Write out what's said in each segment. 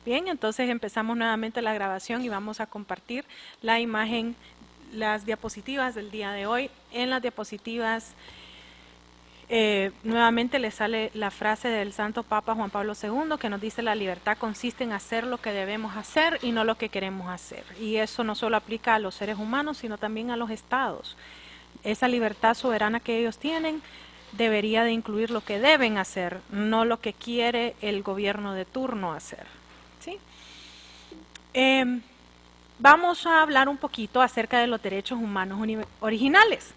Bien, entonces empezamos nuevamente la grabación y vamos a compartir la imagen, las diapositivas del día de hoy. En las diapositivas nuevamente le sale la frase del Santo Papa Juan Pablo II que nos dice: la libertad consiste en hacer lo que debemos hacer y no lo que queremos hacer. Y eso no solo aplica a los seres humanos, sino también a los estados. Esa libertad soberana que ellos tienen debería de incluir lo que deben hacer, no lo que quiere el gobierno de turno hacer. ¿Sí? Vamos a hablar un poquito acerca de los derechos humanos originales.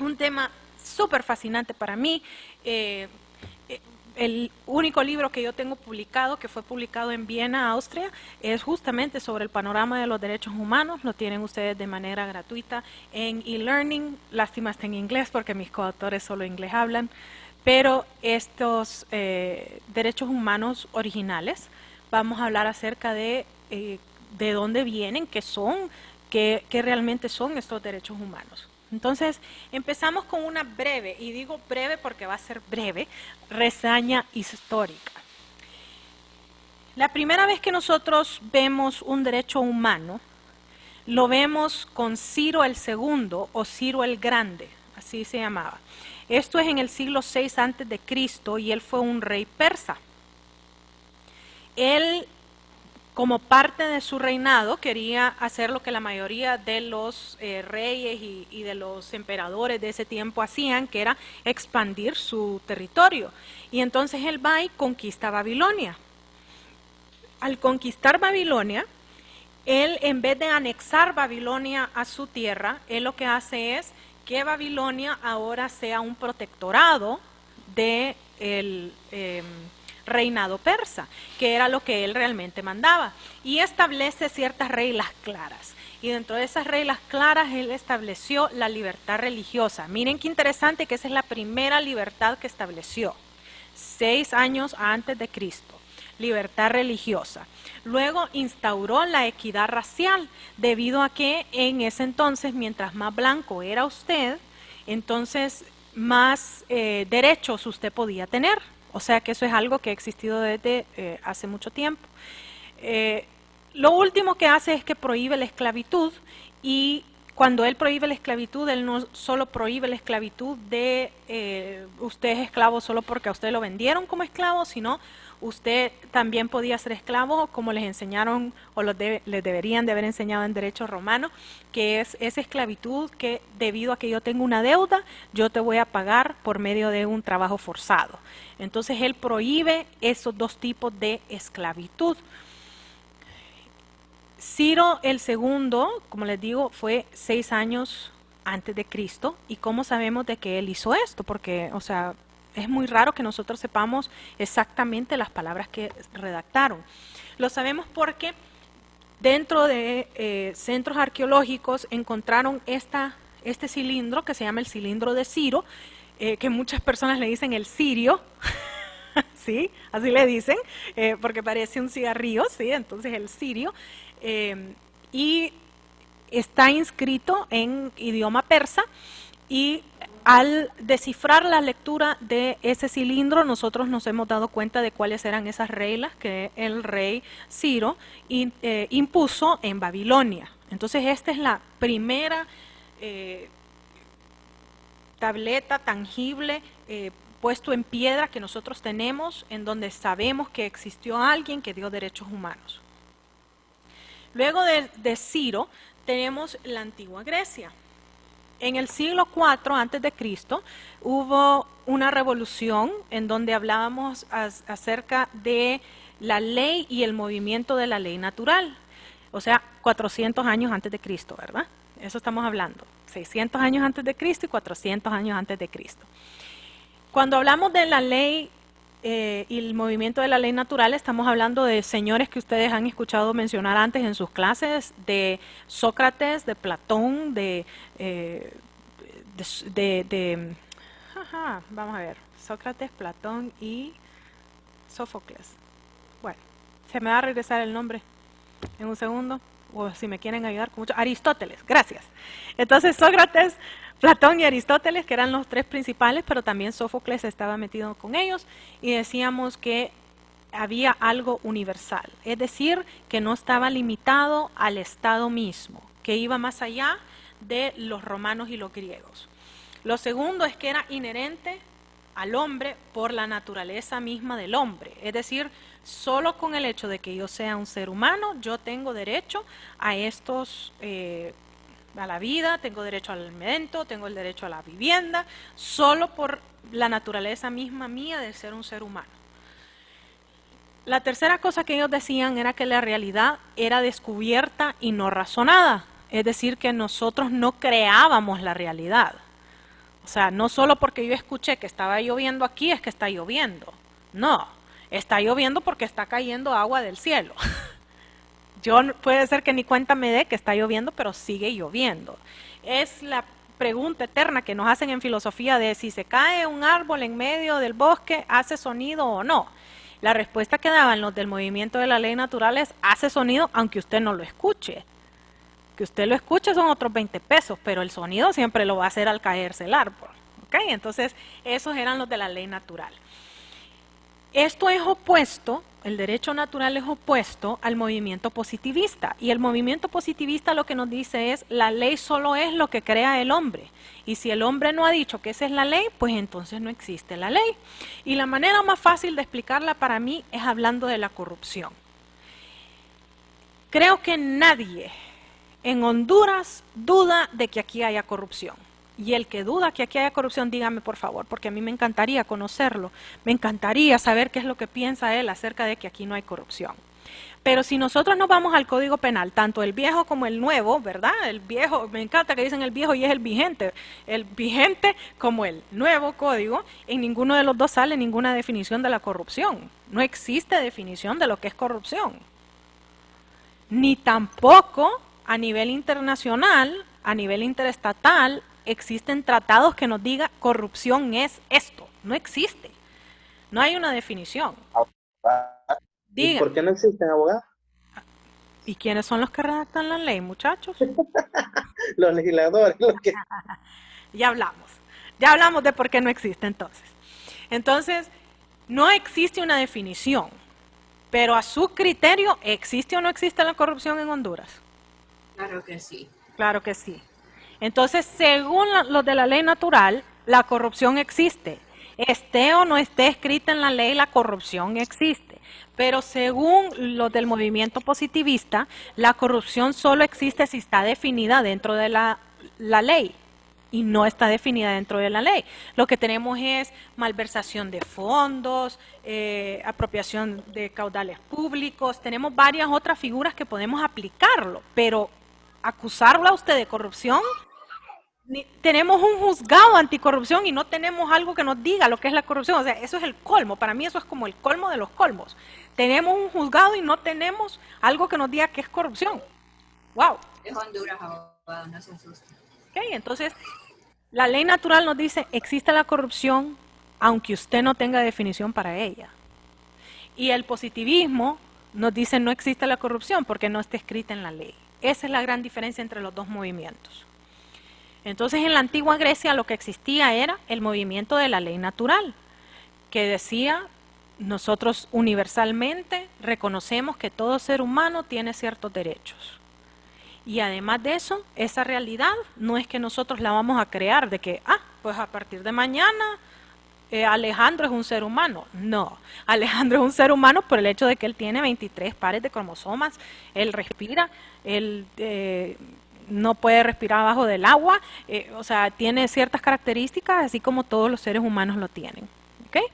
Un tema súper fascinante para mí. El único libro que yo tengo publicado, que fue publicado en Viena, Austria, es justamente sobre el panorama de los derechos humanos. Lo tienen ustedes de manera gratuita en e-learning. Lástima está en inglés porque mis coautores solo inglés hablan. Pero estos derechos humanos originales, vamos a hablar acerca de dónde vienen, qué son, qué realmente son estos derechos humanos. Entonces, empezamos con una breve, y digo breve porque va a ser breve, reseña histórica. La primera vez que nosotros vemos un derecho humano, lo vemos con Ciro el Segundo o Ciro el Grande, así se llamaba. Esto es en el siglo VI a.C. y él fue un rey persa. Él, como parte de su reinado, quería hacer lo que la mayoría de los reyes y de los emperadores de ese tiempo hacían, que era expandir su territorio. Y entonces él va y conquista Babilonia. Al conquistar Babilonia, él, en vez de anexar Babilonia a su tierra, él lo que hace es que Babilonia ahora sea un protectorado del reinado persa, que era lo que él realmente mandaba, y establece ciertas reglas claras. Y dentro de esas reglas claras él estableció la libertad religiosa. Miren qué interesante que esa es la primera libertad que estableció, 6 años antes de Cristo. Libertad religiosa. Luego instauró la equidad racial, debido a que en ese entonces, mientras más blanco era usted, entonces más derechos usted podía tener. O sea que eso es algo que ha existido desde hace mucho tiempo. Lo último que hace es que prohíbe la esclavitud, y cuando él prohíbe la esclavitud, él no solo prohíbe la esclavitud de usted es esclavo solo porque a usted lo vendieron como esclavo, sino usted también podía ser esclavo, como les enseñaron o les deberían de haber enseñado en derecho romano, que es esa esclavitud que debido a que yo tengo una deuda, yo te voy a pagar por medio de un trabajo forzado. Entonces él prohíbe esos dos tipos de esclavitud. Ciro el Segundo, como les digo, fue 6 años antes de Cristo. ¿Y cómo sabemos de que él hizo esto? Porque, o sea, es muy raro que nosotros sepamos exactamente las palabras que redactaron. Lo sabemos porque dentro de centros arqueológicos encontraron este cilindro que se llama el cilindro de Ciro, que muchas personas le dicen el cirio, ¿sí? Así le dicen, porque parece un cigarrillo, ¿sí? Entonces el cirio, y está inscrito en idioma persa, y al descifrar la lectura de ese cilindro, nosotros nos hemos dado cuenta de cuáles eran esas reglas que el rey Ciro impuso en Babilonia. Entonces esta es la primera tableta tangible puesto en piedra que nosotros tenemos, en donde sabemos que existió alguien que dio derechos humanos. Luego de Ciro tenemos la antigua Grecia. En el siglo IV a.C. hubo una revolución en donde hablábamos acerca de la ley y el movimiento de la ley natural. O sea, 400 años antes de Cristo, ¿verdad? Eso estamos hablando. 600 años antes de Cristo y 400 años antes de Cristo. Cuando hablamos de la ley y el movimiento de la ley natural, estamos hablando de señores que ustedes han escuchado mencionar antes en sus clases, de Sócrates, de Platón, vamos a ver, Sócrates, Platón y Sófocles. Bueno, se me va a regresar el nombre en un segundo, o si me quieren ayudar con mucho, Aristóteles, gracias. Entonces Sócrates, Platón y Aristóteles, que eran los tres principales, pero también Sófocles estaba metido con ellos, y decíamos que había algo universal, es decir, que no estaba limitado al Estado mismo, que iba más allá de los romanos y los griegos. Lo segundo es que era inherente al hombre por la naturaleza misma del hombre, es decir, solo con el hecho de que yo sea un ser humano, yo tengo derecho a a la vida, tengo derecho al alimento, tengo el derecho a la vivienda, solo por la naturaleza misma mía de ser un ser humano. La tercera cosa que ellos decían era que la realidad era descubierta y no razonada, es decir, que nosotros no creábamos la realidad. O sea, no solo porque yo escuché que estaba lloviendo aquí es que está lloviendo. No, está lloviendo porque está cayendo agua del cielo. Puede ser que ni cuenta me dé que está lloviendo, pero sigue lloviendo. Es la pregunta eterna que nos hacen en filosofía de si se cae un árbol en medio del bosque, ¿hace sonido o no? La respuesta que daban los del movimiento de la ley natural es hace sonido aunque usted no lo escuche. Que usted lo escuche son otros 20 pesos, pero el sonido siempre lo va a hacer al caerse el árbol. ¿Ok? Entonces, esos eran los de la ley natural. Esto es opuesto, el derecho natural es opuesto al movimiento positivista. Y el movimiento positivista lo que nos dice es, la ley solo es lo que crea el hombre. Y si el hombre no ha dicho que esa es la ley, pues entonces no existe la ley. Y la manera más fácil de explicarla para mí es hablando de la corrupción. Creo que nadie en Honduras duda de que aquí haya corrupción. Y el que duda que aquí haya corrupción, dígame por favor, porque a mí me encantaría conocerlo, me encantaría saber qué es lo que piensa él acerca de que aquí no hay corrupción. Pero si nosotros nos vamos al Código Penal, tanto el viejo como el nuevo, ¿verdad? El viejo, me encanta que dicen el viejo y es el vigente como el nuevo código, en ninguno de los dos sale ninguna definición de la corrupción. No existe definición de lo que es corrupción. Ni tampoco a nivel internacional, a nivel interestatal, existen tratados que nos digan corrupción es esto. No existe. No hay una definición. ¿Y por qué no existen abogados? ¿Y quiénes son los que redactan la ley, muchachos? Los legisladores, los que... Ya hablamos. Ya hablamos de por qué no existe entonces. Entonces, no existe una definición, pero a su criterio, ¿existe o no existe la corrupción en Honduras? Claro que sí. Claro que sí. Entonces, según los de la ley natural, la corrupción existe. Esté o no esté escrita en la ley, la corrupción existe. Pero según los del movimiento positivista, la corrupción solo existe si está definida dentro de la ley y no está definida dentro de la ley. Lo que tenemos es malversación de fondos, apropiación de caudales públicos, tenemos varias otras figuras que podemos aplicarlo, pero acusarlo a usted de corrupción, tenemos un juzgado anticorrupción y no tenemos algo que nos diga lo que es la corrupción. O sea, eso es el colmo. Para mí eso es como el colmo de los colmos. Tenemos un juzgado y no tenemos algo que nos diga que es corrupción. ¡Wow! Es Honduras, abogado, no se asuste. Ok, entonces, la ley natural nos dice, existe la corrupción aunque usted no tenga definición para ella. Y el positivismo nos dice, no existe la corrupción porque no está escrita en la ley. Esa es la gran diferencia entre los dos movimientos. Entonces, en la antigua Grecia lo que existía era el movimiento de la ley natural, que decía, nosotros universalmente reconocemos que todo ser humano tiene ciertos derechos. Y además de eso, esa realidad no es que nosotros la vamos a crear de que, pues a partir de mañana Alejandro es un ser humano. No, Alejandro es un ser humano por el hecho de que él tiene 23 pares de cromosomas, él respira, él no puede respirar abajo del agua, o sea, tiene ciertas características así como todos los seres humanos lo tienen. ¿Okay?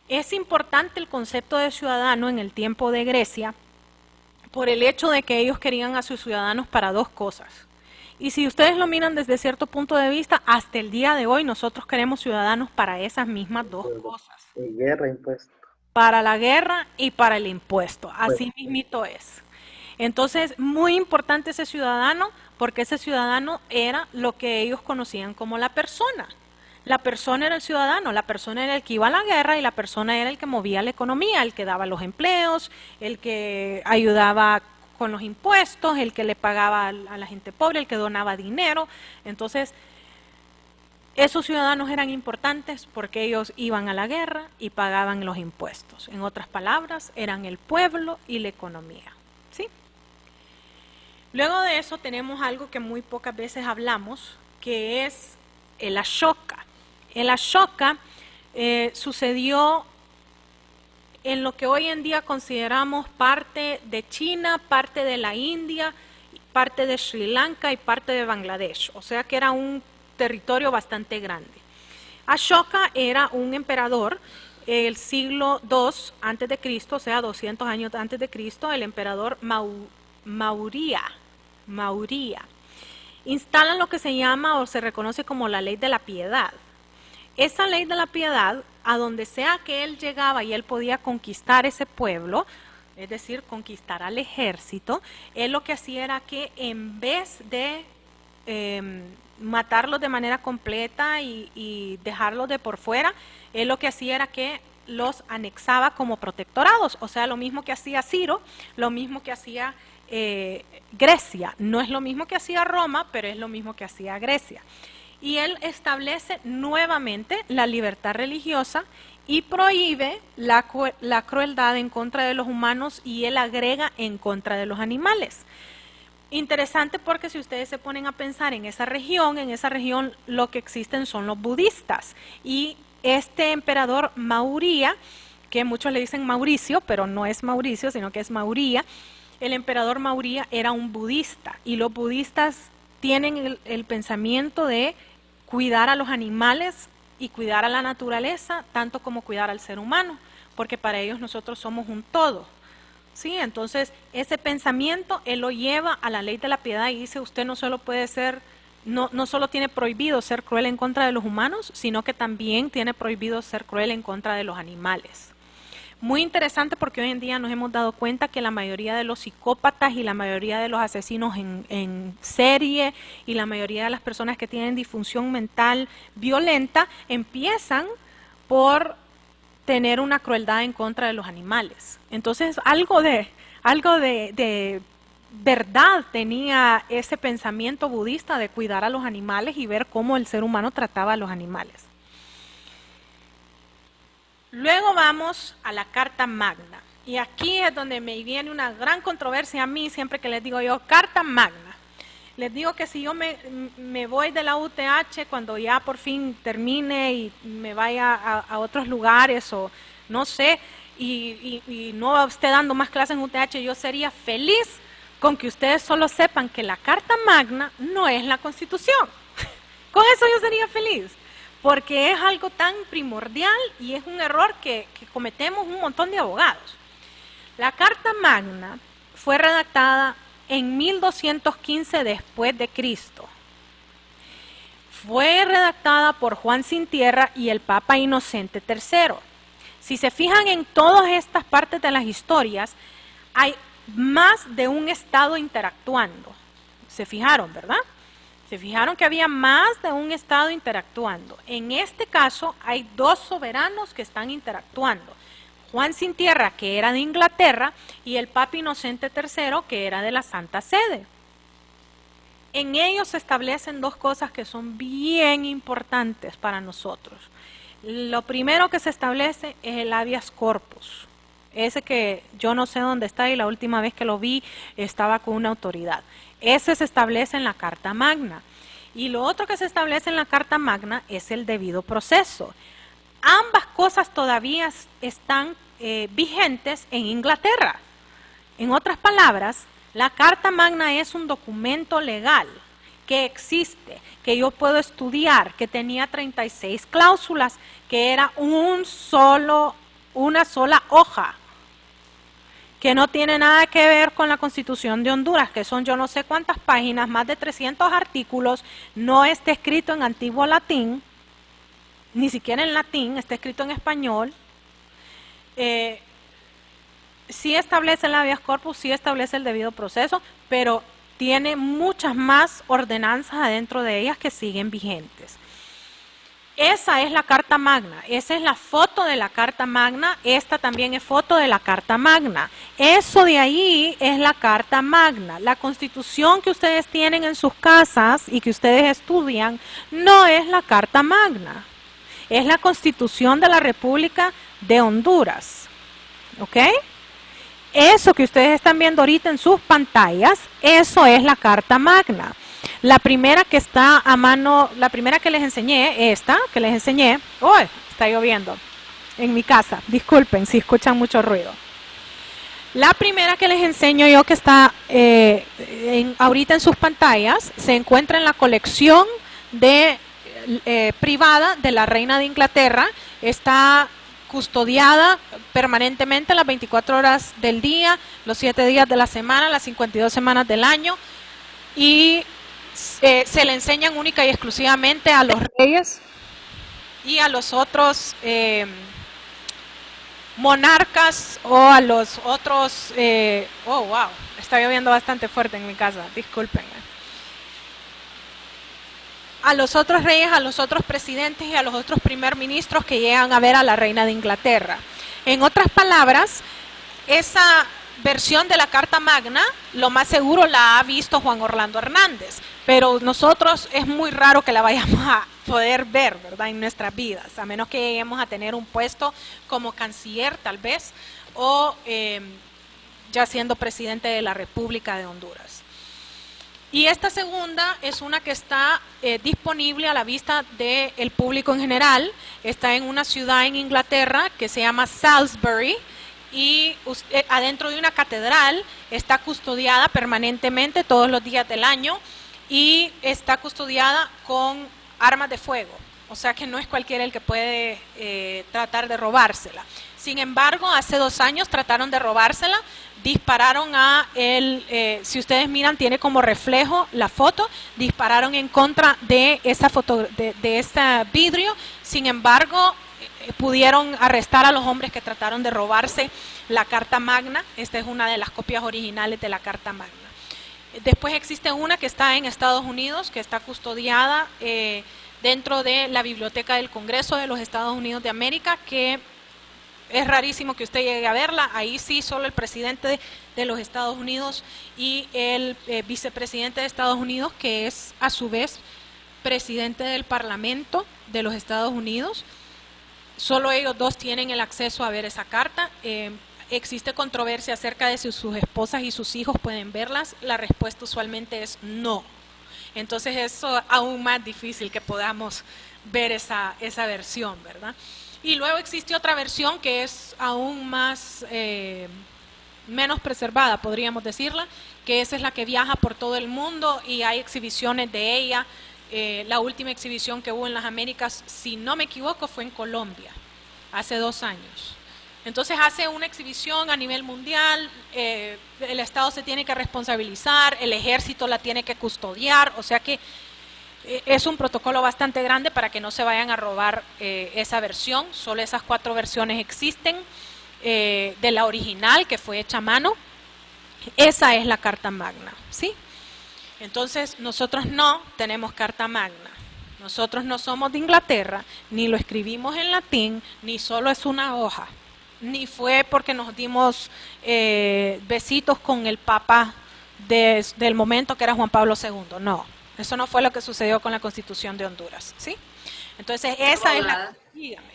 Es importante el concepto de ciudadano en el tiempo de Grecia por el hecho de que ellos querían a sus ciudadanos para dos cosas. Y si ustedes lo miran desde cierto punto de vista, hasta el día de hoy nosotros queremos ciudadanos para esas mismas dos cosas. Guerra, impuesto. Para la guerra y para el impuesto. Así mismito es. Entonces, muy importante ese ciudadano, porque ese ciudadano era lo que ellos conocían como la persona. La persona era el ciudadano, la persona era el que iba a la guerra y la persona era el que movía la economía, el que daba los empleos, el que ayudaba con los impuestos, el que le pagaba a la gente pobre, el que donaba dinero. Entonces, Esos ciudadanos eran importantes porque ellos iban a la guerra y pagaban los impuestos. En otras palabras, eran el pueblo y la economía. ¿Sí? Luego de eso tenemos algo que muy pocas veces hablamos, que es el Ashoka. El Ashoka sucedió en lo que hoy en día consideramos parte de China, parte de la India, parte de Sri Lanka y parte de Bangladesh. O sea que era un territorio bastante grande. Ashoka era un emperador el siglo II antes de Cristo, o sea, 200 años antes de Cristo, el emperador Maurya. Instalan lo que se llama o se reconoce como la ley de la piedad. Esa ley de la piedad, a donde sea que él llegaba y él podía conquistar ese pueblo, es decir, conquistar al ejército, él lo que hacía era que en vez de matarlos de manera completa y dejarlos de por fuera, él lo que hacía era que los anexaba como protectorados, o sea, lo mismo que hacía Ciro, lo mismo que hacía Grecia, no es lo mismo que hacía Roma, pero es lo mismo que hacía Grecia. Y él establece nuevamente la libertad religiosa y prohíbe la crueldad en contra de los humanos y él agrega en contra de los animales. Interesante porque si ustedes se ponen a pensar en esa región lo que existen son los budistas. Y este emperador Maurya, que muchos le dicen Mauricio, pero no es Mauricio, sino que es Maurya, el emperador Maurya era un budista y los budistas tienen el pensamiento de cuidar a los animales y cuidar a la naturaleza, tanto como cuidar al ser humano, porque para ellos nosotros somos un todo. ¿Sí? Entonces, ese pensamiento él lo lleva a la ley de la piedad y dice, usted no solo puede ser, no solo tiene prohibido ser cruel en contra de los humanos, sino que también tiene prohibido ser cruel en contra de los animales. Muy interesante porque hoy en día nos hemos dado cuenta que la mayoría de los psicópatas y la mayoría de los asesinos en serie y la mayoría de las personas que tienen disfunción mental violenta empiezan por tener una crueldad en contra de los animales. Entonces, algo de verdad tenía ese pensamiento budista de cuidar a los animales y ver cómo el ser humano trataba a los animales. Luego vamos a la Carta Magna. Y aquí es donde me viene una gran controversia a mí siempre que les digo yo, Carta Magna. Les digo que si yo me voy de la UTH cuando ya por fin termine y me vaya a otros lugares o no sé, y no esté dando más clases en UTH, yo sería feliz con que ustedes solo sepan que la Carta Magna no es la Constitución. Con eso yo sería feliz, porque es algo tan primordial y es un error que cometemos un montón de abogados. La Carta Magna fue redactada en 1215 después de Cristo. Fue redactada por Juan Sin Tierra y el Papa Inocente III. Si se fijan en todas estas partes de las historias, hay más de un estado interactuando. ¿Se fijaron, verdad? Se fijaron que había más de un estado interactuando. En este caso hay dos soberanos que están interactuando. Juan Sin Tierra, que era de Inglaterra, y el Papa Inocente III, que era de la Santa Sede. En ellos se establecen dos cosas que son bien importantes para nosotros. Lo primero que se establece es el habeas corpus, ese que yo no sé dónde está y la última vez que lo vi estaba con una autoridad. Ese se establece en la Carta Magna. Y lo otro que se establece en la Carta Magna es el debido proceso. Ambas cosas todavía están vigentes en Inglaterra. En otras palabras, la Carta Magna es un documento legal que existe, que yo puedo estudiar, que tenía 36 cláusulas, que era una sola hoja, que no tiene nada que ver con la Constitución de Honduras, que son yo no sé cuántas páginas, más de 300 artículos, no está escrito en antiguo latín, ni siquiera en latín, está escrito en español. Sí establece el habeas corpus, sí establece el debido proceso, pero tiene muchas más ordenanzas adentro de ellas que siguen vigentes. Esa es la Carta Magna, esa es la foto de la Carta Magna, esta también es foto de la Carta Magna. Eso de ahí es la Carta Magna. La Constitución que ustedes tienen en sus casas y que ustedes estudian no es la Carta Magna, es la Constitución de la República de Honduras. ¿Ok? Eso que ustedes están viendo ahorita en sus pantallas, eso es la Carta Magna. La primera que está a mano, la primera que les enseñé, esta que les enseñé, ¡oh! Está lloviendo en mi casa, disculpen si escuchan mucho ruido. La primera que les enseño yo que está ahorita en sus pantallas, se encuentra en la colección privada de la Reina de Inglaterra, está custodiada permanentemente las 24 horas del día, los 7 días de la semana, las 52 semanas del año, y se le enseñan única y exclusivamente a los reyes y a los otros monarcas o a los otros, oh wow, está lloviendo bastante fuerte en mi casa, discúlpenme. A los otros reyes, a los otros presidentes y a los otros primer ministros que llegan a ver a la Reina de Inglaterra. En otras palabras, esa versión de la Carta Magna, lo más seguro la ha visto Juan Orlando Hernández, pero nosotros es muy raro que la vayamos a poder ver, ¿verdad?, en nuestras vidas, a menos que lleguemos a tener un puesto como canciller tal vez, o ya siendo presidente de la República de Honduras. Y esta segunda es una que está disponible a la vista del público en general, está en una ciudad en Inglaterra que se llama Salisbury, y adentro de una catedral, está custodiada permanentemente todos los días del año y está custodiada con armas de fuego, o sea que no es cualquiera el que puede tratar de robársela. Sin embargo, hace 2 años trataron de robársela, dispararon a él, si ustedes miran tiene como reflejo la foto, dispararon en contra de esa foto, de ese vidrio. Sin embargo, pudieron arrestar a los hombres que trataron de robarse la Carta Magna. Esta es una de las copias originales de la Carta Magna. Después existe una que está en Estados Unidos, que está custodiada dentro de la Biblioteca del Congreso de los Estados Unidos de América, que es rarísimo que usted llegue a verla. Ahí sí solo el presidente de los Estados Unidos y el vicepresidente de Estados Unidos, que es a su vez presidente del Parlamento de los Estados Unidos, solo ellos dos tienen el acceso a ver esa carta. Existe controversia acerca de si sus esposas y sus hijos pueden verlas. La respuesta usualmente es no. Entonces eso es aún más difícil que podamos ver esa versión, ¿verdad? Y luego existe otra versión que es aún más, menos preservada, podríamos decirla, que esa es la que viaja por todo el mundo y hay exhibiciones de ella. La última exhibición que hubo en las Américas, si no me equivoco, fue en Colombia, hace 2 años. Entonces hace una exhibición a nivel mundial, el Estado se tiene que responsabilizar, el ejército la tiene que custodiar, o sea que es un protocolo bastante grande para que no se vayan a robar esa versión. Solo esas 4 versiones existen de la original que fue hecha a mano. Esa es la Carta Magna, ¿sí? Entonces nosotros no tenemos Carta Magna. Nosotros no somos de Inglaterra, ni lo escribimos en latín, ni solo es una hoja, ni fue porque nos dimos besitos con el Papa del momento que era Juan Pablo II, no. Eso no fue lo que sucedió con la Constitución de Honduras, ¿sí? Entonces, esa es la... Dígame.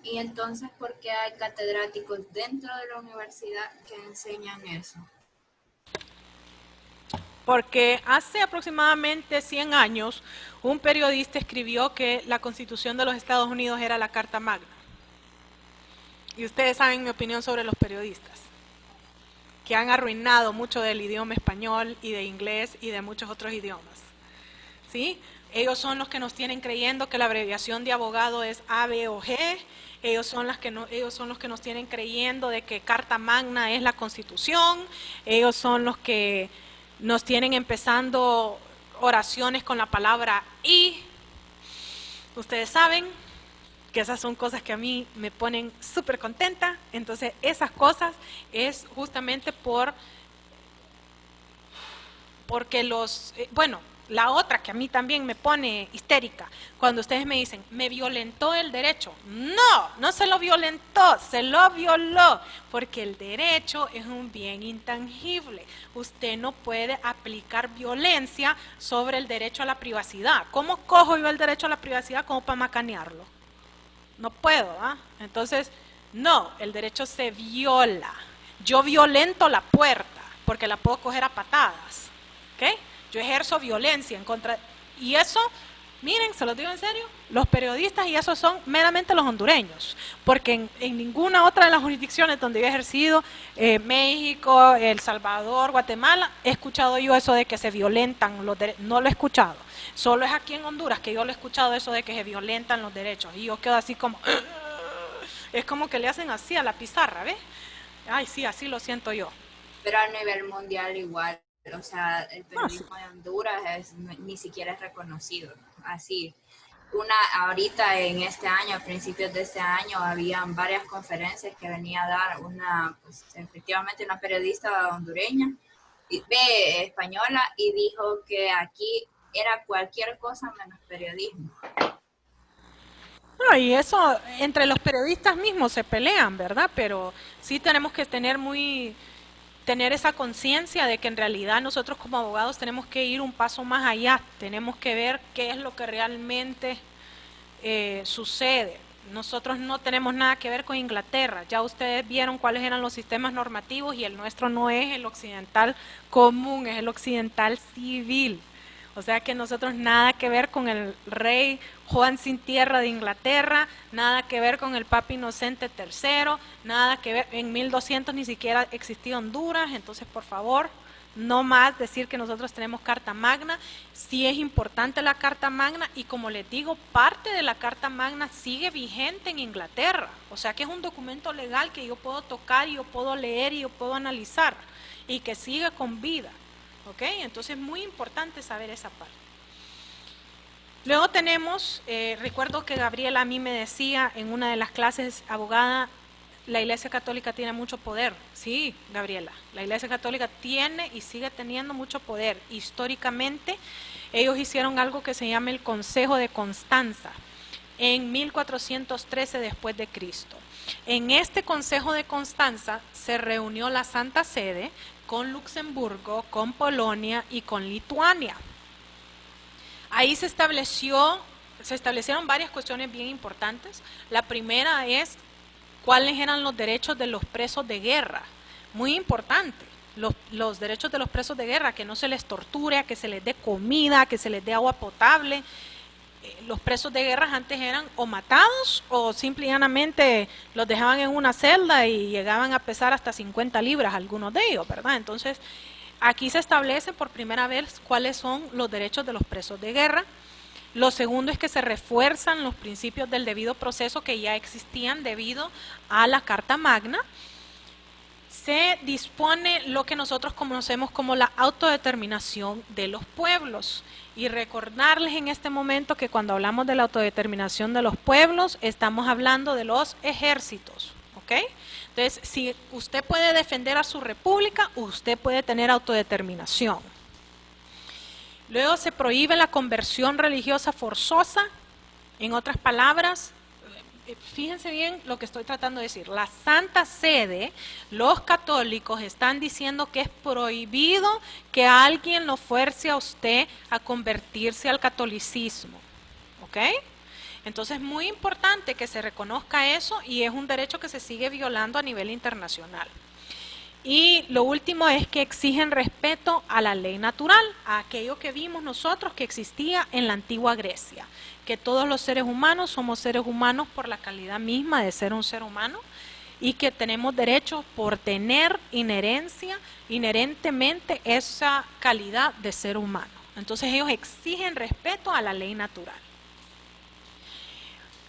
Y entonces, ¿por qué hay catedráticos dentro de la universidad que enseñan eso? Porque hace aproximadamente 100 años, un periodista escribió que la Constitución de los Estados Unidos era la Carta Magna. Y ustedes saben mi opinión sobre los periodistas, que han arruinado mucho del idioma español y de inglés y de muchos otros idiomas, ¿sí? Ellos son los que nos tienen creyendo que la abreviación de abogado es A, B o G. Ellos son los que nos tienen creyendo de que Carta Magna es la Constitución. Ellos son los que nos tienen empezando oraciones con la palabra y. Ustedes saben que esas son cosas que a mí me ponen súper contenta. Entonces esas cosas es justamente porque la otra que a mí también me pone histérica, cuando ustedes me dicen, me violentó el derecho. No, no se lo violentó, se lo violó, porque el derecho es un bien intangible. Usted no puede aplicar violencia sobre el derecho a la privacidad. ¿Cómo cojo yo el derecho a la privacidad como para macanearlo? No puedo, ¿ah? Entonces, no, el derecho se viola. Yo violento la puerta, porque la puedo coger a patadas, ¿ok? Yo ejerzo violencia en contra, y eso, miren, se los digo en serio, los periodistas y eso son meramente los hondureños, porque en ninguna otra de las jurisdicciones donde yo he ejercido, México, El Salvador, Guatemala, he escuchado yo eso de que se violentan los derechos, no lo he escuchado, solo es aquí en Honduras que yo lo he escuchado eso de que se violentan los derechos, y yo quedo así como, es como que le hacen así a la pizarra, ¿ves? Ay, sí, así lo siento yo. Pero a nivel mundial igual, o sea, el periodismo de Honduras ni siquiera es reconocido. Así, ahorita en este año, a principios de este año, habían varias conferencias que venía a dar pues, efectivamente una periodista hondureña, española, y dijo que aquí era cualquier cosa menos periodismo. No, y eso entre los periodistas mismos se pelean, ¿verdad? Pero sí tenemos que tener esa conciencia de que en realidad nosotros como abogados tenemos que ir un paso más allá, tenemos que ver qué es lo que realmente sucede. Nosotros no tenemos nada que ver con Inglaterra, ya ustedes vieron cuáles eran los sistemas normativos y el nuestro no es el occidental común, es el occidental civil. O sea que nosotros nada que ver con el rey Juan sin tierra de Inglaterra, nada que ver con el Papa Inocente III, nada que ver, en 1200 ni siquiera existía Honduras, entonces por favor, no más decir que nosotros tenemos Carta Magna, sí es importante la Carta Magna y como les digo, parte de la Carta Magna sigue vigente en Inglaterra, o sea que es un documento legal que yo puedo tocar y yo puedo leer y yo puedo analizar y que sigue con vida. ¿Ok? Entonces es muy importante saber esa parte. Luego tenemos, recuerdo que Gabriela a mí me decía en una de las clases, abogada, la Iglesia Católica tiene mucho poder. Sí, Gabriela, la Iglesia Católica tiene y sigue teniendo mucho poder. Históricamente, ellos hicieron algo que se llama el Consejo de Constanza, en 1413 después de Cristo. En este Consejo de Constanza se reunió la Santa Sede con Luxemburgo, con Polonia y con Lituania. Ahí se establecieron varias cuestiones bien importantes. La primera es cuáles eran los derechos de los presos de guerra. Muy importante, los derechos de los presos de guerra, que no se les torture, que se les dé comida, que se les dé agua potable. Los presos de guerra antes eran o matados o simple y llanamente los dejaban en una celda y llegaban a pesar hasta 50 libras algunos de ellos, ¿verdad? Entonces, aquí se establece por primera vez cuáles son los derechos de los presos de guerra. Lo segundo es que se refuerzan los principios del debido proceso que ya existían debido a la Carta Magna. Se dispone lo que nosotros conocemos como la autodeterminación de los pueblos. Y recordarles en este momento que cuando hablamos de la autodeterminación de los pueblos, estamos hablando de los ejércitos, ¿ok? Entonces, si usted puede defender a su república, usted puede tener autodeterminación. Luego se prohíbe la conversión religiosa forzosa, en otras palabras, fíjense bien lo que estoy tratando de decir. La Santa Sede, los católicos están diciendo que es prohibido que alguien lo fuerce a usted a convertirse al catolicismo. ¿Ok? Entonces es muy importante que se reconozca eso y es un derecho que se sigue violando a nivel internacional. Y lo último es que exigen respeto a la ley natural, a aquello que vimos nosotros que existía en la antigua Grecia, que todos los seres humanos somos seres humanos por la calidad misma de ser un ser humano y que tenemos derecho por tener inherentemente esa calidad de ser humano. Entonces ellos exigen respeto a la ley natural.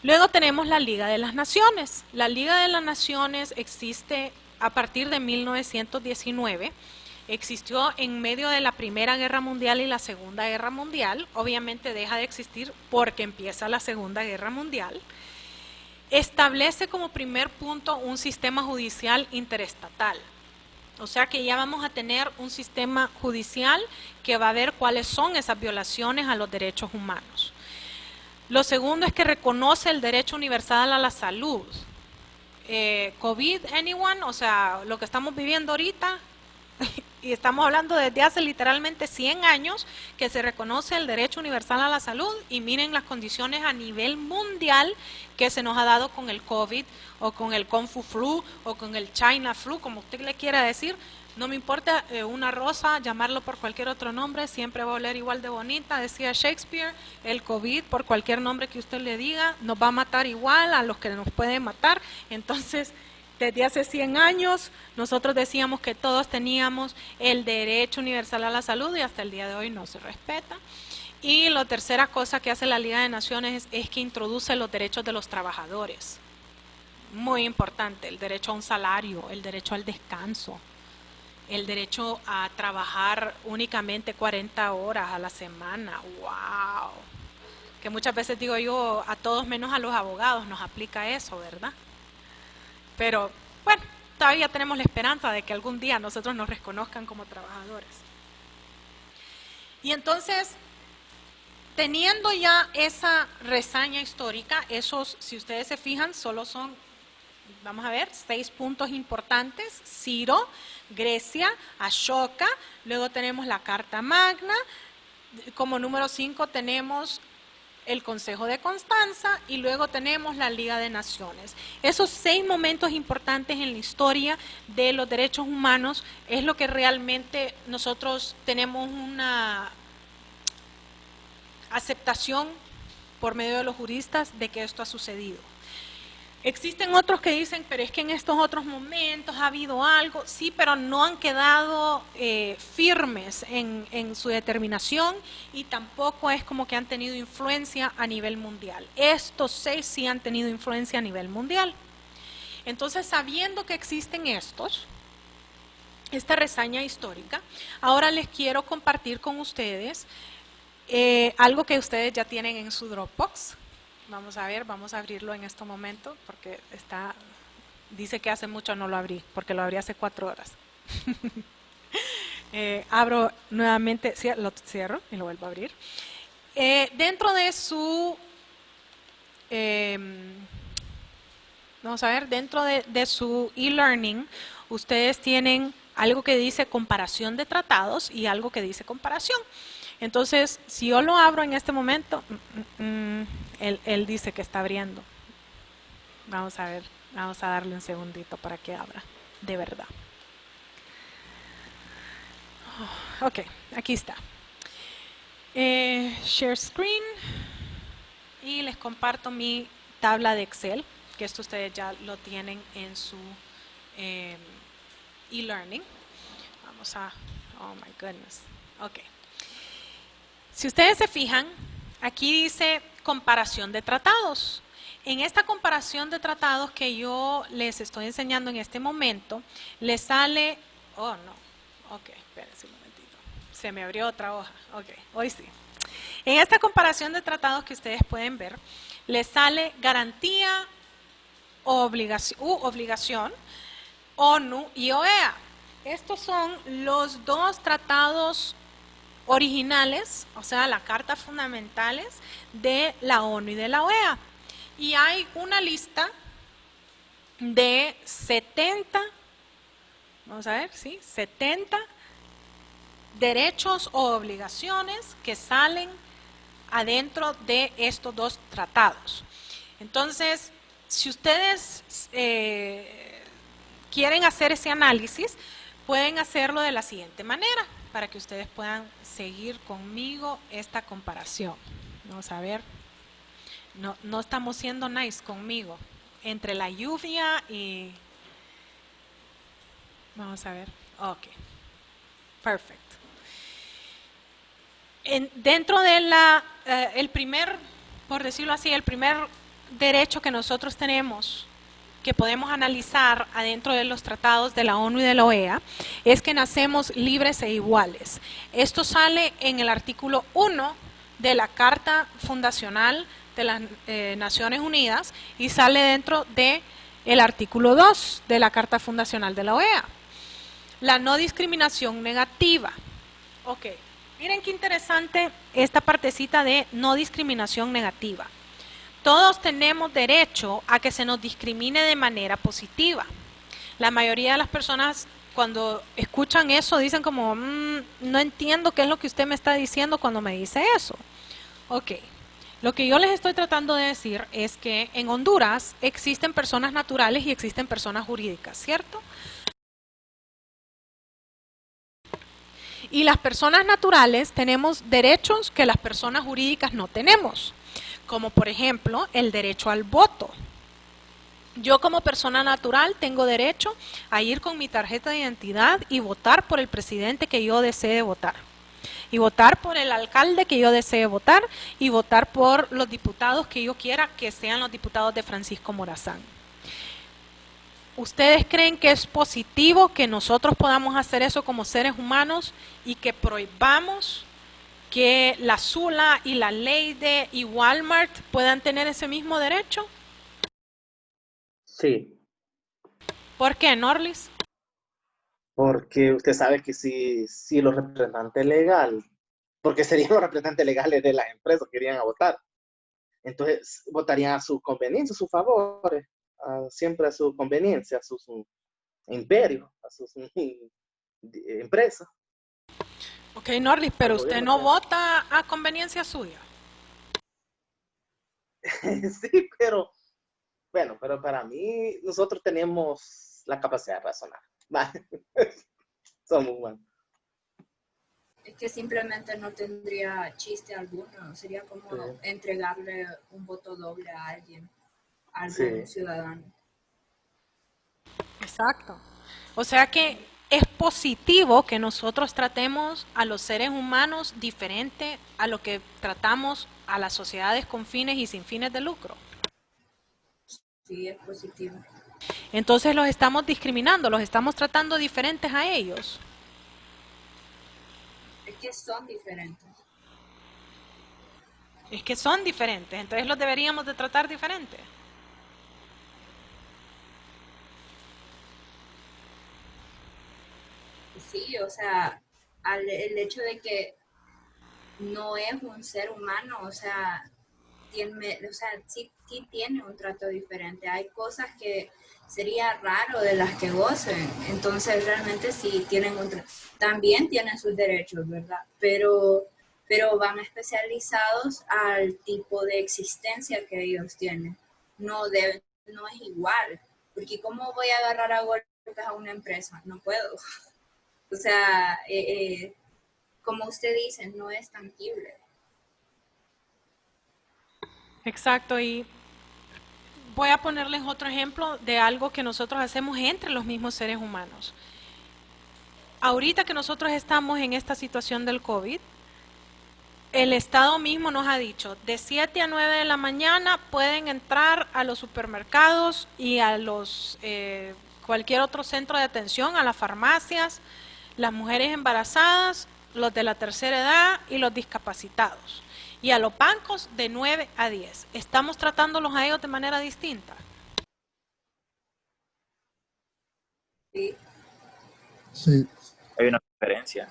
Luego tenemos la Liga de las Naciones. La Liga de las Naciones existe a partir de 1919, existió en medio de la Primera Guerra Mundial y la Segunda Guerra Mundial, obviamente deja de existir porque empieza la Segunda Guerra Mundial, establece como primer punto un sistema judicial interestatal. O sea que ya vamos a tener un sistema judicial que va a ver cuáles son esas violaciones a los derechos humanos. Lo segundo es que reconoce el derecho universal a la salud. COVID, anyone, o sea, lo que estamos viviendo ahorita, y estamos hablando desde hace literalmente 100 años que se reconoce el derecho universal a la salud, y miren las condiciones a nivel mundial que se nos ha dado con el COVID o con el Kung Fu Flu o con el China Flu, como usted le quiera decir. No me importa una rosa, llamarlo por cualquier otro nombre, siempre va a oler igual de bonita, decía Shakespeare. El COVID, por cualquier nombre que usted le diga, nos va a matar igual a los que nos pueden matar. Entonces, desde hace 100 años, nosotros decíamos que todos teníamos el derecho universal a la salud y hasta el día de hoy no se respeta. Y la tercera cosa que hace la Liga de Naciones es que introduce los derechos de los trabajadores. Muy importante, el derecho a un salario, el derecho al descanso, el derecho a trabajar únicamente 40 horas a la semana. ¡Wow! Que muchas veces digo yo, a todos menos a los abogados nos aplica eso, ¿verdad? Pero, bueno, todavía tenemos la esperanza de que algún día nosotros nos reconozcan como trabajadores. Y entonces, teniendo ya esa reseña histórica, esos, si ustedes se fijan, solo son, vamos a ver, 6 puntos importantes: Ciro, Grecia, Ashoka, luego tenemos la Carta Magna, como número 5 tenemos el Consejo de Constanza y luego tenemos la Liga de Naciones. Esos 6 momentos importantes en la historia de los derechos humanos es lo que realmente nosotros tenemos una aceptación por medio de los juristas de que esto ha sucedido. Existen otros que dicen, pero es que en estos otros momentos ha habido algo, sí, pero no han quedado firmes en su determinación, y tampoco es como que han tenido influencia a nivel mundial. Estos 6 sí han tenido influencia a nivel mundial. Entonces, sabiendo que existen esta reseña histórica, ahora les quiero compartir con ustedes algo que ustedes ya tienen en su Dropbox. Vamos a ver, vamos a abrirlo en este momento porque dice que hace mucho no lo abrí, porque lo abrí hace 4 horas. Abro nuevamente, lo cierro y lo vuelvo a abrir. Dentro de su, vamos a ver, dentro de su e-learning, ustedes tienen algo que dice comparación de tratados y algo que dice comparación. Entonces, si yo lo abro en este momento, él dice que está abriendo. Vamos a ver, vamos a darle un segundito para que abra, de verdad. Ok, aquí está. Share screen. Y les comparto mi tabla de Excel, que esto ustedes ya lo tienen en su e-learning. Vamos a, oh my goodness, ok. Si ustedes se fijan, aquí dice comparación de tratados. En esta comparación de tratados que yo les estoy enseñando en este momento, les sale, oh no, ok, espérense un momentito, se me abrió otra hoja, ok, hoy sí. En esta comparación de tratados que ustedes pueden ver, les sale garantía o obligación, ONU y OEA. Estos son los 2 tratados originales, o sea, las cartas fundamentales de la ONU y de la OEA. Y hay una lista de 70, vamos a ver, sí, 70 derechos o obligaciones que salen adentro de estos 2 tratados. Entonces, si ustedes quieren hacer ese análisis, pueden hacerlo de la siguiente manera, para que ustedes puedan seguir conmigo esta comparación. Vamos a ver. No estamos siendo nice conmigo. Entre la lluvia y... Vamos a ver. Ok. Perfecto. Dentro de el primer, por decirlo así, el primer derecho que nosotros tenemos, que podemos analizar adentro de los tratados de la ONU y de la OEA, es que nacemos libres e iguales. Esto sale en el artículo 1 de la Carta Fundacional de las Naciones Unidas y sale dentro del artículo 2 de la Carta Fundacional de la OEA. La no discriminación negativa. Ok, miren qué interesante esta partecita de no discriminación negativa. Todos tenemos derecho a que se nos discrimine de manera positiva. La mayoría de las personas cuando escuchan eso dicen como, no entiendo qué es lo que usted me está diciendo cuando me dice eso. Ok, lo que yo les estoy tratando de decir es que en Honduras existen personas naturales y existen personas jurídicas, ¿cierto? Y las personas naturales tenemos derechos que las personas jurídicas no tenemos, como por ejemplo el derecho al voto. Yo como persona natural tengo derecho a ir con mi tarjeta de identidad y votar por el presidente que yo desee votar. Y votar por el alcalde que yo desee votar y votar por los diputados que yo quiera que sean los diputados de Francisco Morazán. ¿Ustedes creen que es positivo que nosotros podamos hacer eso como seres humanos y que prohibamos que la Zula y la Leyde y Walmart puedan tener ese mismo derecho? Sí, ¿Por qué, Norlis? porque usted sabe que si los representantes legales, porque serían los representantes legales de las empresas que irían a votar, entonces votarían a su conveniencia, a sus favores, siempre a su conveniencia, a sus imperios, a sus empresas. Ok, Norlis, pero Al usted gobierno no que vota a conveniencia suya. sí, pero bueno, pero para mí nosotros tenemos la capacidad de razonar. Somos humanos. Es que simplemente no tendría chiste alguno, sería como Sí, entregarle un voto doble a alguien, a algún sí, ciudadano. Exacto. O sea que es positivo que nosotros tratemos a los seres humanos diferente a lo que tratamos a las sociedades con fines y sin fines de lucro. Sí, es positivo. Entonces los estamos discriminando, los estamos tratando diferentes a ellos. Es que son diferentes. Es que son diferentes, entonces los deberíamos de tratar diferente. Sí, o sea, el hecho de que no es un ser humano, o sea, sí tiene un trato diferente. Hay cosas que sería raro de las que gocen, entonces realmente sí tienen también tienen sus derechos, ¿verdad? Pero van especializados al tipo de existencia que ellos tienen. No es igual, porque ¿cómo voy a agarrar a golpes a una empresa? No puedo. O sea, como usted dice, no es tangible. Exacto, y voy a ponerles otro ejemplo de algo que nosotros hacemos entre los mismos seres humanos. Ahorita que nosotros estamos en esta situación del COVID, el Estado mismo nos ha dicho, de 7 a 9 de la mañana pueden entrar a los supermercados y a los cualquier otro centro de atención, a las farmacias, las mujeres embarazadas, los de la tercera edad y los discapacitados. Y a los bancos de 9 a 10. ¿Estamos tratándolos a ellos de manera distinta? Sí. Sí, Hay una diferencia.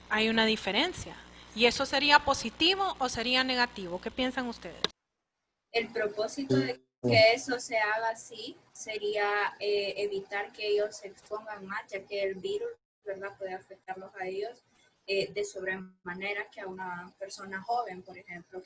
Hay una diferencia. ¿Y eso sería positivo o sería negativo? ¿Qué piensan ustedes? El propósito de que eso se haga así sería evitar que ellos se expongan más, ya que el virus, ¿verdad?, puede afectarlos a ellos de sobremanera que a una persona joven, por ejemplo,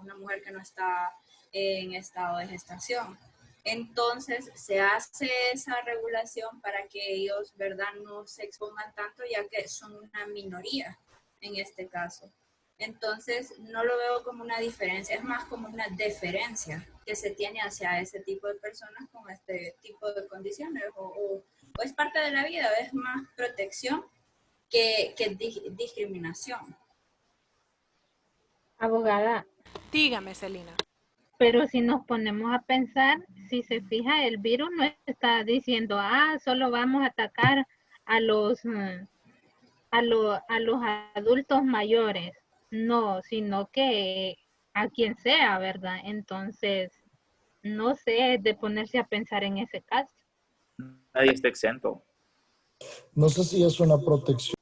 una mujer que no está en estado de gestación. Entonces se hace esa regulación para que ellos, ¿verdad?, no se expongan tanto, ya que son una minoría en este caso. Entonces, no lo veo como una diferencia, es más como una deferencia que se tiene hacia ese tipo de personas con este tipo de condiciones o es parte de la vida, es más protección que discriminación. Abogada, Dígame, Celina. pero si nos ponemos a pensar, si se fija, el virus no está diciendo, solo vamos a atacar a los, a los adultos mayores. No, sino que a quien sea, ¿verdad? Entonces, no sé, de ponerse a pensar en ese caso. nadie está exento. No sé si es una protección.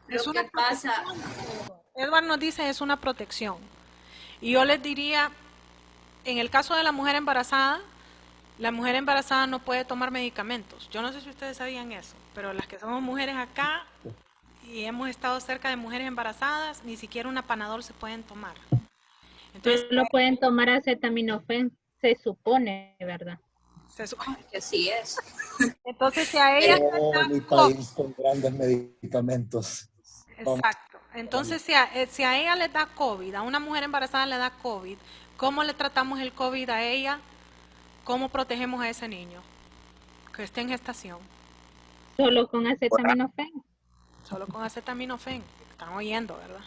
Es Lo una que pasa, Edward nos dice es una protección. Y yo les diría, en el caso de la mujer embarazada no puede tomar medicamentos. Yo no sé si ustedes sabían eso, pero las que somos mujeres acá y hemos estado cerca de mujeres embarazadas, ni siquiera una Panadol se pueden tomar. Entonces, Solo pueden tomar acetaminofén, se supone, ¿verdad? que sí es. entonces si a ella le Oh, da mi COVID, país con grandes medicamentos. exacto. Entonces si a ella le da COVID, a una mujer embarazada le da COVID, ¿cómo le tratamos el COVID a ella? ¿Cómo protegemos a ese niño que esté en gestación? Solo con acetaminofén. Solo con acetaminofén. Están oyendo, ¿verdad?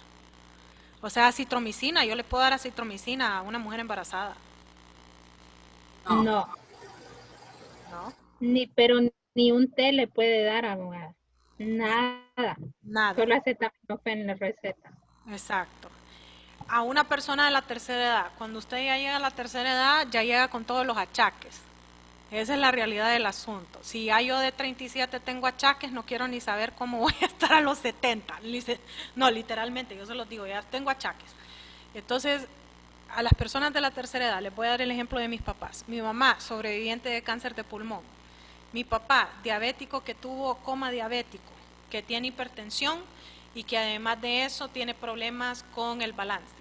O sea, acitromicina. Yo le puedo dar acitromicina a una mujer embarazada. No, ¿No? pero ni un té le puede dar, abogada. Nada. Nada. Solo acetaminofén le receta. Exacto. A una persona de la tercera edad, cuando usted ya llega a la tercera edad, ya llega con todos los achaques. Esa es la realidad del asunto. Si ya yo de 37 tengo achaques, no quiero ni saber cómo voy a estar a los 70. No, literalmente, yo se los digo, ya tengo achaques. Entonces, a las personas de la tercera edad, les voy a dar el ejemplo de mis papás. Mi mamá, sobreviviente de cáncer de pulmón. Mi papá, diabético que tuvo coma diabético, que tiene hipertensión y que además de eso tiene problemas con el balance.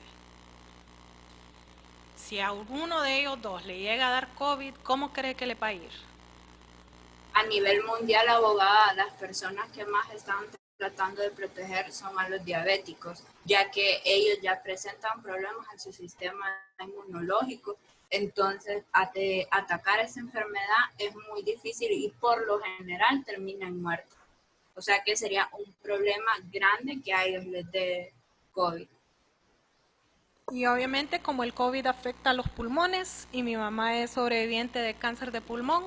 Si a alguno de ellos dos le llega a dar COVID, ¿cómo cree que le va a ir? A nivel mundial, abogada, las personas que más están tratando de proteger son a los diabéticos, ya que ellos ya presentan problemas en su sistema inmunológico. Entonces, atacar esa enfermedad es muy difícil y por lo general termina en muerte. O sea que sería un problema grande que a ellos les dé COVID. Y obviamente como el COVID afecta a los pulmones y mi mamá es sobreviviente de cáncer de pulmón,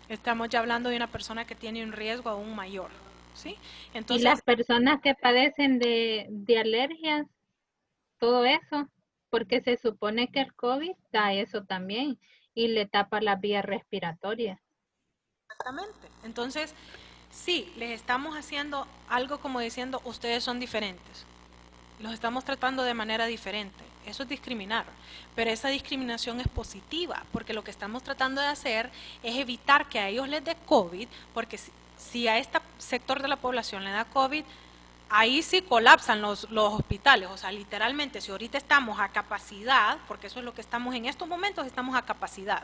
estamos ya hablando de una persona que tiene un riesgo aún mayor, ¿sí? Entonces, y las personas que padecen de alergias, todo eso, porque se supone que el COVID da eso también y le tapa las vías respiratorias. exactamente. Entonces, sí, les estamos haciendo algo como diciendo, ustedes son diferentes. Los estamos tratando de manera diferente. Eso es discriminar. Pero esa discriminación es positiva, porque lo que estamos tratando de hacer es evitar que a ellos les dé COVID, porque si a este sector de la población le da COVID, ahí sí colapsan los hospitales. O sea, literalmente, si ahorita estamos a capacidad, porque eso es lo que estamos en estos momentos, estamos a capacidad.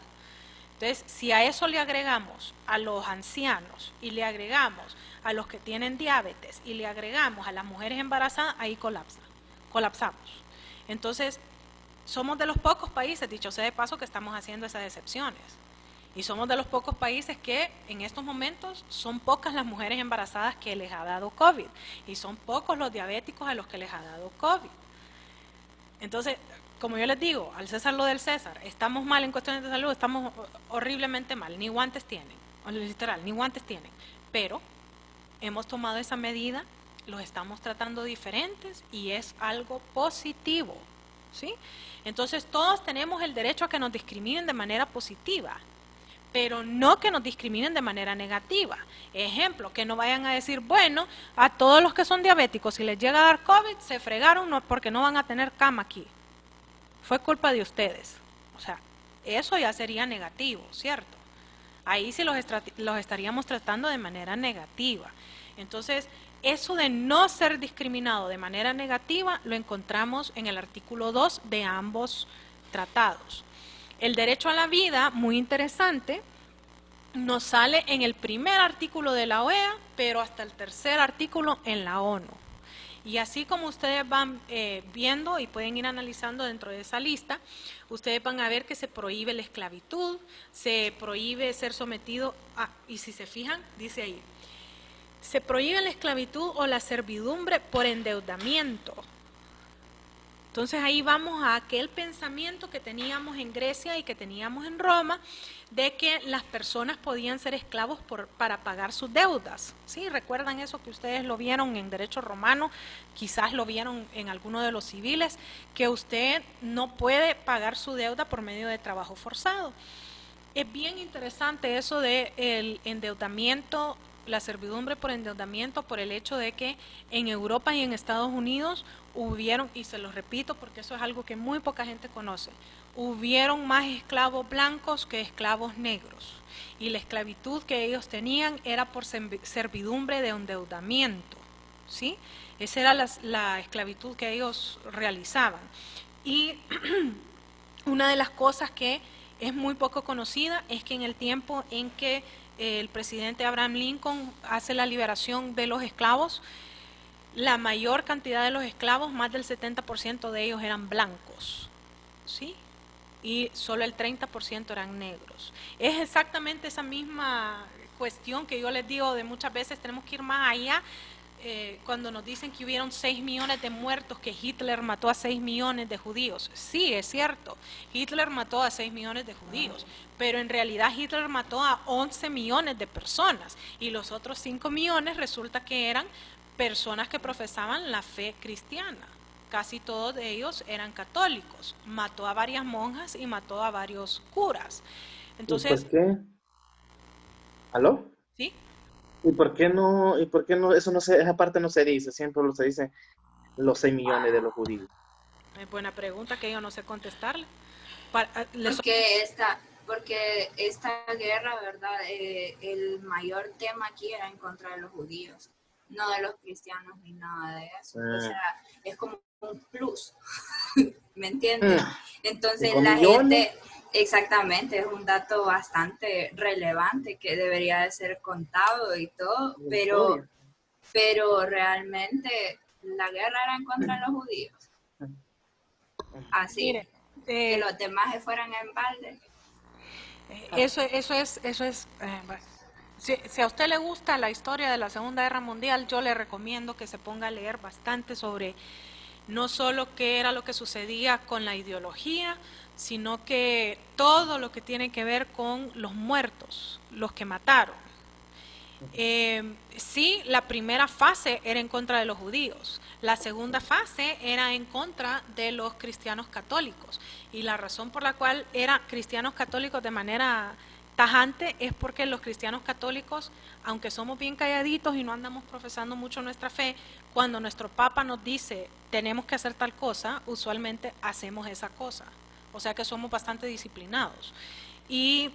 Entonces, si a eso le agregamos a los ancianos y le agregamos a los que tienen diabetes y le agregamos a las mujeres embarazadas, ahí colapsamos. Entonces, somos de los pocos países, dicho sea de paso, que estamos haciendo esas excepciones. Y somos de los pocos países que en estos momentos son pocas las mujeres embarazadas que les ha dado COVID. Y son pocos los diabéticos a los que les ha dado COVID. Entonces, como yo les digo, al César lo del César, estamos mal en cuestiones de salud, estamos horriblemente mal, ni guantes tienen, literal, ni guantes tienen, pero hemos tomado esa medida, los estamos tratando diferentes y es algo positivo, ¿sí? Entonces todos tenemos el derecho a que nos discriminen de manera positiva, pero no que nos discriminen de manera negativa. Ejemplo, que no vayan a decir, bueno, a todos los que son diabéticos, si les llega a dar COVID, se fregaron porque no van a tener cama aquí. Fue culpa de ustedes. O sea, eso ya sería negativo, ¿cierto? Ahí sí los estaríamos tratando de manera negativa. Entonces, eso de no ser discriminado de manera negativa lo encontramos en el artículo 2 de ambos tratados. El derecho a la vida, muy interesante, nos sale en el primer artículo de la OEA, pero hasta el tercer artículo en la ONU. Y así como ustedes van viendo y pueden ir analizando dentro de esa lista, ustedes van a ver que se prohíbe la esclavitud, se prohíbe ser sometido a, y si se fijan, dice ahí, se prohíbe la esclavitud o la servidumbre por endeudamiento. Entonces ahí vamos a aquel pensamiento que teníamos en Grecia y que teníamos en Roma, de que las personas podían ser esclavos para pagar sus deudas. ¿Sí? ¿Recuerdan eso que ustedes lo vieron en derecho romano? Quizás lo vieron en alguno de los civiles, que usted no puede pagar su deuda por medio de trabajo forzado. Es bien interesante eso de el endeudamiento, la servidumbre por endeudamiento, por el hecho de que en Europa y en Estados Unidos hubieron, y se lo repito porque eso es algo que muy poca gente conoce, hubieron más esclavos blancos que esclavos negros. Y la esclavitud que ellos tenían era por servidumbre de endeudamiento, ¿sí? Esa era la esclavitud que ellos realizaban. Y una de las cosas que es muy poco conocida es que en el tiempo en que el presidente Abraham Lincoln hace la liberación de los esclavos, la mayor cantidad de los esclavos, más del 70% de ellos eran blancos, ¿sí? Y solo el 30% eran negros. Es exactamente esa misma cuestión que yo les digo de muchas veces tenemos que ir más allá. Cuando nos dicen que hubieron 6 millones de muertos, que Hitler mató a 6 millones de judíos. Sí, es cierto, Hitler mató a 6 millones de judíos, pero en realidad Hitler mató a 11 millones de personas y los otros 5 millones resulta que eran personas que profesaban la fe cristiana. Casi todos de ellos eran católicos. Mató a varias monjas y mató a varios curas. Entonces, ¿Y por qué? ¿Aló? ¿sí? ¿Y por qué no, eso no se, esa parte no se dice, siempre lo se dice los 6 millones de los judíos? Es buena pregunta que yo no sé contestarle. Porque esta guerra, ¿verdad? El mayor tema aquí era en contra de los judíos, no de los cristianos ni nada de eso. O sea, es como un plus, ¿me entiendes? Entonces 5 la millones. gente, exactamente, es un dato bastante relevante que debería de ser contado y todo, La historia. pero realmente la guerra era en contra de los judíos. Así, Mire, que los demás se fueran en balde. eso es, bueno. Si a usted le gusta la historia de la Segunda Guerra Mundial, yo le recomiendo que se ponga a leer bastante sobre no solo qué era lo que sucedía con la ideología, sino que todo lo que tiene que ver con los muertos, los que mataron. Sí, la primera fase era en contra de los judíos, la segunda fase era en contra de los cristianos católicos, y la razón por la cual eran cristianos católicos de manera tajante es porque los cristianos católicos, aunque somos bien calladitos y no andamos profesando mucho nuestra fe, cuando nuestro papa nos dice tenemos que hacer tal cosa, usualmente hacemos esa cosa, o sea que somos bastante disciplinados. Y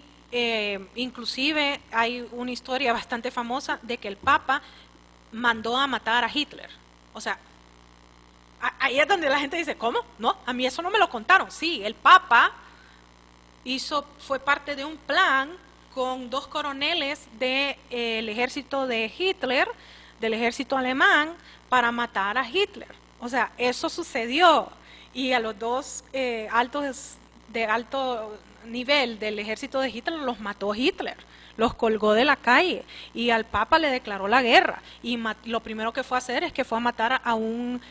inclusive hay una historia bastante famosa de que el Papa mandó a matar a Hitler. O sea, ahí es donde la gente dice, ¿cómo? No, a mí eso no me lo contaron. Sí, el Papa fue parte de un plan con 2 coroneles del ejército de Hitler, del ejército alemán, para matar a Hitler. O sea, eso sucedió. Y a los 2 altos de alto nivel del ejército de Hitler los mató Hitler, los colgó de la calle y al Papa le declaró la guerra y lo primero que fue a hacer es que fue a matar a un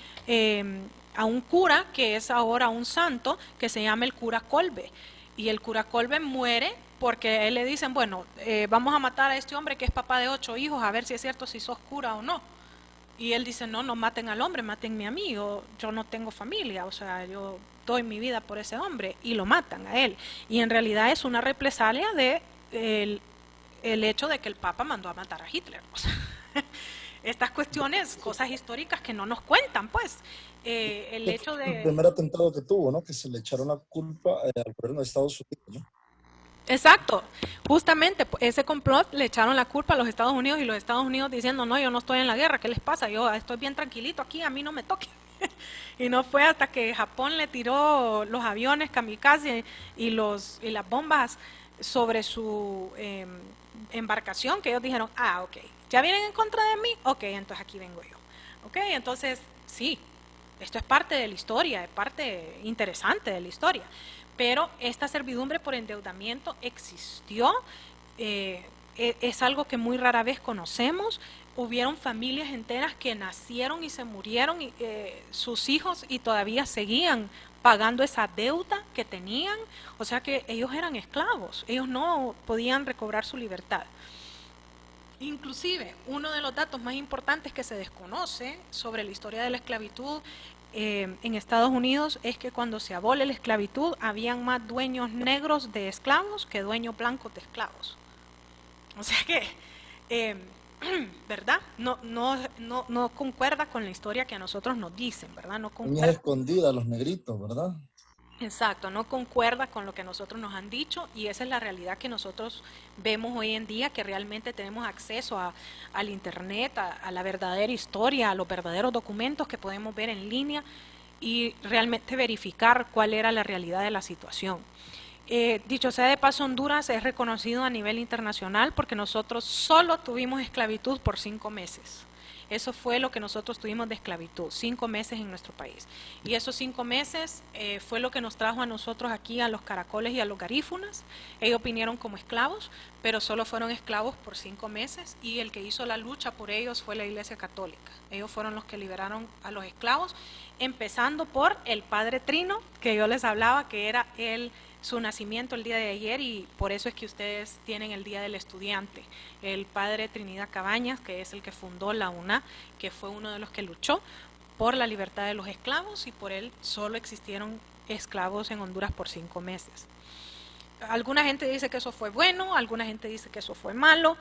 cura que es ahora un santo que se llama el cura Kolbe, y el cura Kolbe muere porque a él le dicen, bueno, vamos a matar a este hombre que es papá de 8 hijos a ver si es cierto si sos cura o no. Y él dice, no, no maten al hombre, matenme a mí, yo no tengo familia, o sea, yo doy mi vida por ese hombre, y lo matan a él. Y en realidad es una represalia de el hecho de que el Papa mandó a matar a Hitler. O sea, estas cuestiones, cosas históricas que no nos cuentan, pues. El hecho El de... primer atentado que tuvo, ¿no? Que se le echaron la culpa al gobierno de Estados Unidos, ¿no? Exacto, justamente ese complot le echaron la culpa a los Estados Unidos y los Estados Unidos diciendo, no, yo no estoy en la guerra, ¿qué les pasa? Yo estoy bien tranquilito aquí, a mí no me toque. Y no fue hasta que Japón le tiró los aviones kamikaze y las bombas sobre su embarcación que ellos dijeron, ah, ok, ya vienen en contra de mí, ok, entonces aquí vengo yo. Ok, entonces sí, esto es parte de la historia, es parte interesante de la historia, pero esta servidumbre por endeudamiento existió, es algo que muy rara vez conocemos. Hubieron familias enteras que nacieron y se murieron, sus hijos, y todavía seguían pagando esa deuda que tenían, o sea que ellos eran esclavos, ellos no podían recobrar su libertad. Inclusive, uno de los datos más importantes que se desconoce sobre la historia de la esclavitud en Estados Unidos es que cuando se abole la esclavitud, habían más dueños negros de esclavos que dueños blancos de esclavos. O sea que, eh, ¿verdad? No concuerda con la historia que a nosotros nos dicen, ¿verdad? No Niñas concuerda. escondidas, los negritos, ¿verdad? Exacto, no concuerda con lo que nosotros nos han dicho y esa es la realidad que nosotros vemos hoy en día, que realmente tenemos acceso al internet, a la verdadera historia, a los verdaderos documentos que podemos ver en línea y realmente verificar cuál era la realidad de la situación. Dicho sea de paso, Honduras es reconocido a nivel internacional porque nosotros solo tuvimos esclavitud por 5 meses. Eso fue lo que nosotros tuvimos de esclavitud, 5 meses en nuestro país. Y esos 5 meses fue lo que nos trajo a nosotros aquí, a los caracoles y a los garífunas. Ellos vinieron como esclavos, pero solo fueron esclavos por 5 meses y el que hizo la lucha por ellos fue la Iglesia Católica. Ellos fueron los que liberaron a los esclavos, empezando por el Padre Trino, que yo les hablaba, que era su nacimiento el día de ayer y por eso es que ustedes tienen el Día del Estudiante. El padre Trinidad Cabañas, que es el que fundó la UNA, que fue uno de los que luchó por la libertad de los esclavos y por él solo existieron esclavos en Honduras por 5 meses. Alguna gente dice que eso fue bueno, alguna gente dice que eso fue malo.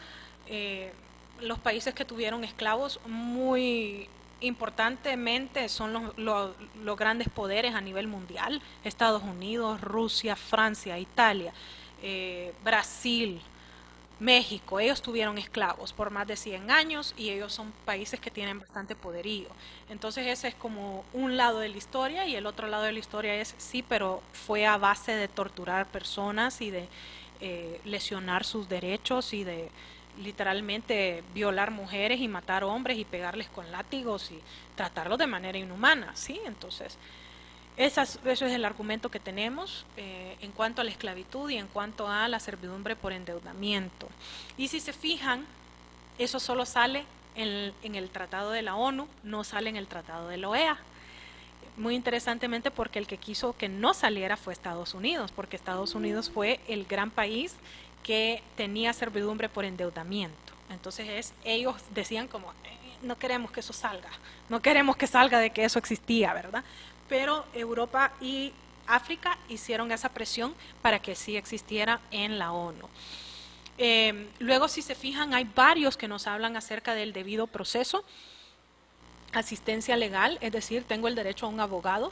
Los países que tuvieron esclavos muy importantemente son los grandes poderes a nivel mundial: Estados Unidos, Rusia, Francia, Italia, Brasil, México. Ellos tuvieron esclavos por más de 100 años y ellos son países que tienen bastante poderío. Entonces ese es como un lado de la historia y el otro lado de la historia es sí, pero fue a base de torturar personas y de lesionar sus derechos y de literalmente violar mujeres y matar hombres y pegarles con látigos y tratarlos de manera inhumana, ¿sí? Entonces, eso es el argumento que tenemos en cuanto a la esclavitud y en cuanto a la servidumbre por endeudamiento. Y si se fijan, eso solo sale en el Tratado de la ONU, no sale en el Tratado de la OEA. Muy interesantemente porque el que quiso que no saliera fue Estados Unidos, porque Estados Unidos fue el gran país que tenía servidumbre por endeudamiento. Entonces ellos decían como, no queremos que eso salga, no queremos que salga de que eso existía, ¿verdad? Pero Europa y África hicieron esa presión para que sí existiera en la ONU. Luego, si se fijan, hay varios que nos hablan acerca del debido proceso, asistencia legal, es decir, tengo el derecho a un abogado.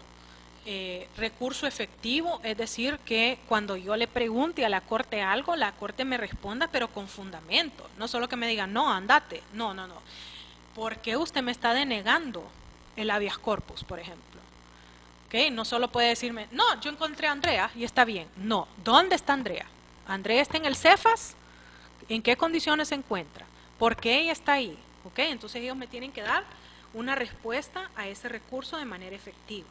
Recurso efectivo, es decir, que cuando yo le pregunte a la corte algo, la corte me responda, pero con fundamento, no solo que me diga, no, andate, no. ¿Por qué usted me está denegando el habeas corpus, por ejemplo? ¿Okay? No solo puede decirme, no, yo encontré a Andrea y está bien. No, ¿dónde está Andrea? ¿Andrea está en el Cefas? ¿En qué condiciones se encuentra? ¿Por qué ella está ahí? ¿Okay? Entonces ellos me tienen que dar una respuesta a ese recurso de manera efectiva.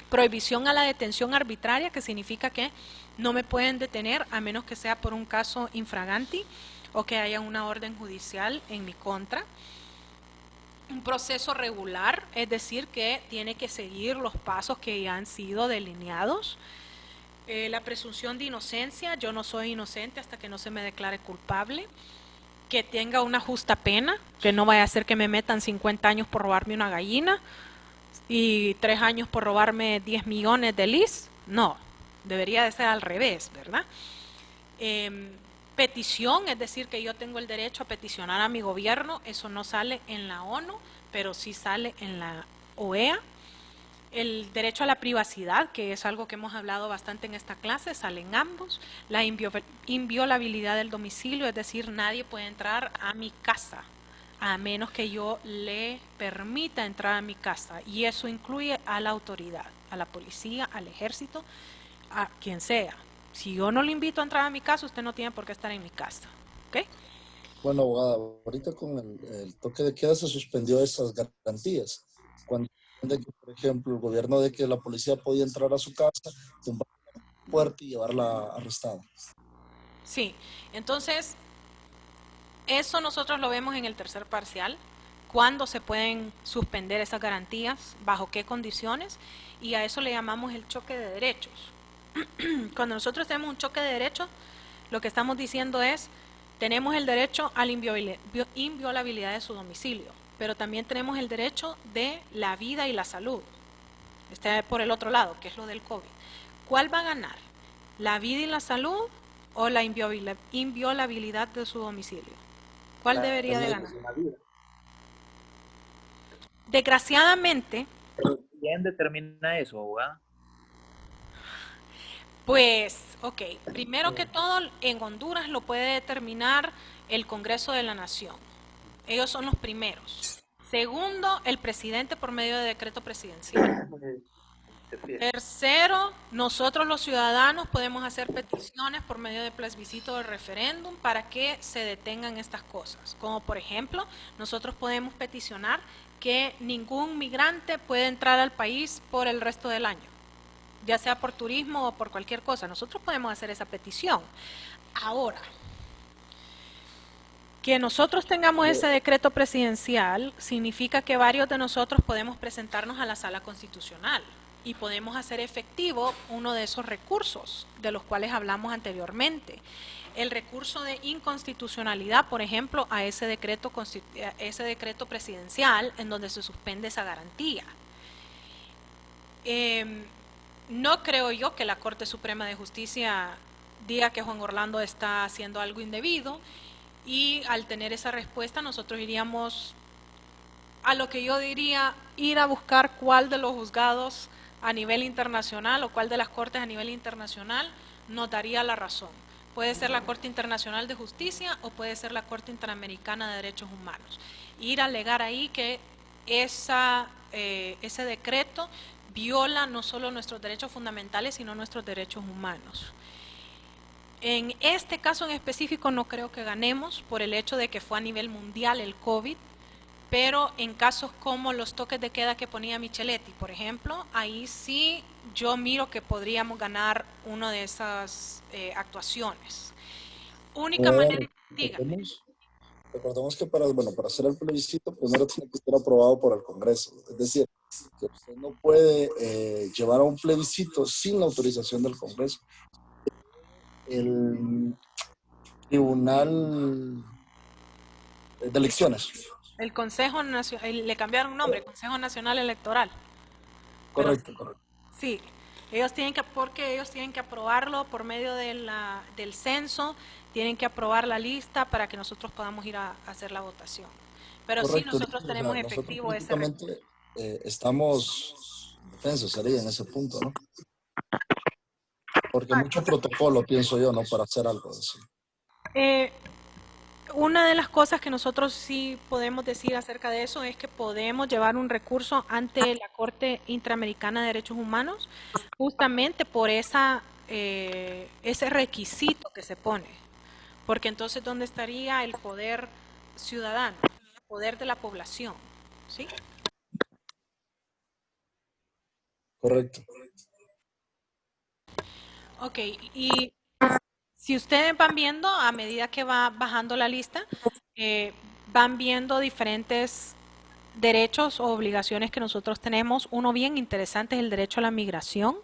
Prohibición a la detención arbitraria, que significa que no me pueden detener a menos que sea por un caso infraganti o que haya una orden judicial en mi contra. Un proceso regular, es decir, que tiene que seguir los pasos que ya han sido delineados. La presunción de inocencia, yo no soy inocente hasta que no se me declare culpable. Que tenga una justa pena, que no vaya a ser que me metan 50 años por robarme una gallina y 3 años por robarme 10 millones de lis. No, debería de ser al revés, ¿verdad? Petición, es decir, que yo tengo el derecho a peticionar a mi gobierno, eso no sale en la ONU, pero sí sale en la OEA. El derecho a la privacidad, que es algo que hemos hablado bastante en esta clase, sale en ambos. La inviolabilidad del domicilio, es decir, nadie puede entrar a mi casa a menos que yo le permita entrar a mi casa, y eso incluye a la autoridad, a la policía, al ejército, a quien sea. Si yo no le invito a entrar a mi casa, usted no tiene por qué estar en mi casa, ¿ok? Bueno, abogada, ahorita con el toque de queda se suspendió esas garantías. Cuando, por ejemplo, el gobierno de que la policía podía entrar a su casa, tumbar la puerta y llevarla arrestada. Sí, entonces eso nosotros lo vemos en el tercer parcial, cuándo se pueden suspender esas garantías, bajo qué condiciones, y a eso le llamamos el choque de derechos. Cuando nosotros tenemos un choque de derechos, lo que estamos diciendo es, tenemos el derecho a la inviolabilidad de su domicilio, pero también tenemos el derecho de la vida y la salud. Está por el otro lado, que es lo del COVID. ¿Cuál va a ganar? ¿La vida y la salud o la inviolabilidad de su domicilio? ¿Cuál debería de ganar? Desgraciadamente, ¿Quién determina eso, abogada? pues, ok, primero que todo, en Honduras lo puede determinar el Congreso de la Nación. Ellos son los primeros. Segundo, el presidente por medio de decreto presidencial. Tercero, nosotros los ciudadanos podemos hacer peticiones por medio de plebiscito o de referéndum para que se detengan estas cosas. Como por ejemplo, nosotros podemos peticionar que ningún migrante puede entrar al país por el resto del año, ya sea por turismo o por cualquier cosa. Nosotros podemos hacer esa petición. Ahora, que nosotros tengamos ese decreto presidencial significa que varios de nosotros podemos presentarnos a la sala constitucional y podemos hacer efectivo uno de esos recursos de los cuales hablamos anteriormente. El recurso de inconstitucionalidad, por ejemplo, a ese decreto presidencial en donde se suspende esa garantía. No creo yo que la Corte Suprema de Justicia diga que Juan Orlando está haciendo algo indebido, y al tener esa respuesta nosotros iríamos a lo que yo diría, ir a buscar cuál de los juzgados a nivel internacional o cuál de las cortes a nivel internacional nos daría la razón. Puede ser la Corte Internacional de Justicia o puede ser la Corte Interamericana de Derechos Humanos. Ir a alegar ahí que ese decreto viola no solo nuestros derechos fundamentales, sino nuestros derechos humanos. En este caso en específico no creo que ganemos por el hecho de que fue a nivel mundial el COVID, pero en casos como los toques de queda que ponía Micheletti, por ejemplo, ahí sí yo miro que podríamos ganar una de esas actuaciones. Única manera, dígame. Recordemos que para hacer el plebiscito primero tiene que ser aprobado por el Congreso. Es decir, que usted no puede llevar a un plebiscito sin la autorización del Congreso. El Tribunal de Elecciones. El Consejo Nacional, le cambiaron nombre, Consejo Nacional Electoral. Correcto, correcto. Sí, porque ellos tienen que aprobarlo por medio del censo, tienen que aprobar la lista para que nosotros podamos ir a hacer la votación. Pero correcto, sí, nosotros tenemos efectivo ese recurso. Estamos indefensos, sería en ese punto, ¿no? Porque mucho protocolo, pienso yo, ¿no? Para hacer algo así. Una de las cosas que nosotros sí podemos decir acerca de eso es que podemos llevar un recurso ante la Corte Interamericana de Derechos Humanos justamente por ese requisito que se pone. Porque entonces, ¿dónde estaría el poder ciudadano, el poder de la población? ¿Sí? Correcto. Ok, y si ustedes van viendo, a medida que va bajando la lista, van viendo diferentes derechos o obligaciones que nosotros tenemos. Uno bien interesante es el derecho a la migración.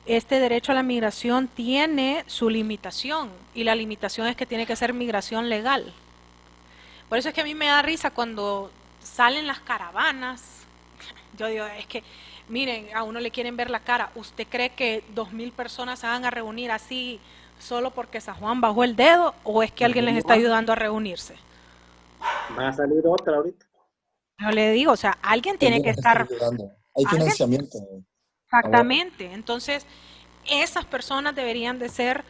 Este derecho a la migración tiene su limitación, y la limitación es que tiene que ser migración legal. Por eso es que a mí me da risa cuando salen las caravanas. Yo digo, es que, miren, a uno le quieren ver la cara. ¿Usted cree que 2,000 personas se van a reunir así solo porque San Juan bajó el dedo, o es que alguien les está ayudando a reunirse? Va a salir otra ahorita. Yo le digo, o sea, alguien tiene que estar... Hay financiamiento. Exactamente. Entonces, esas personas deberían de ser...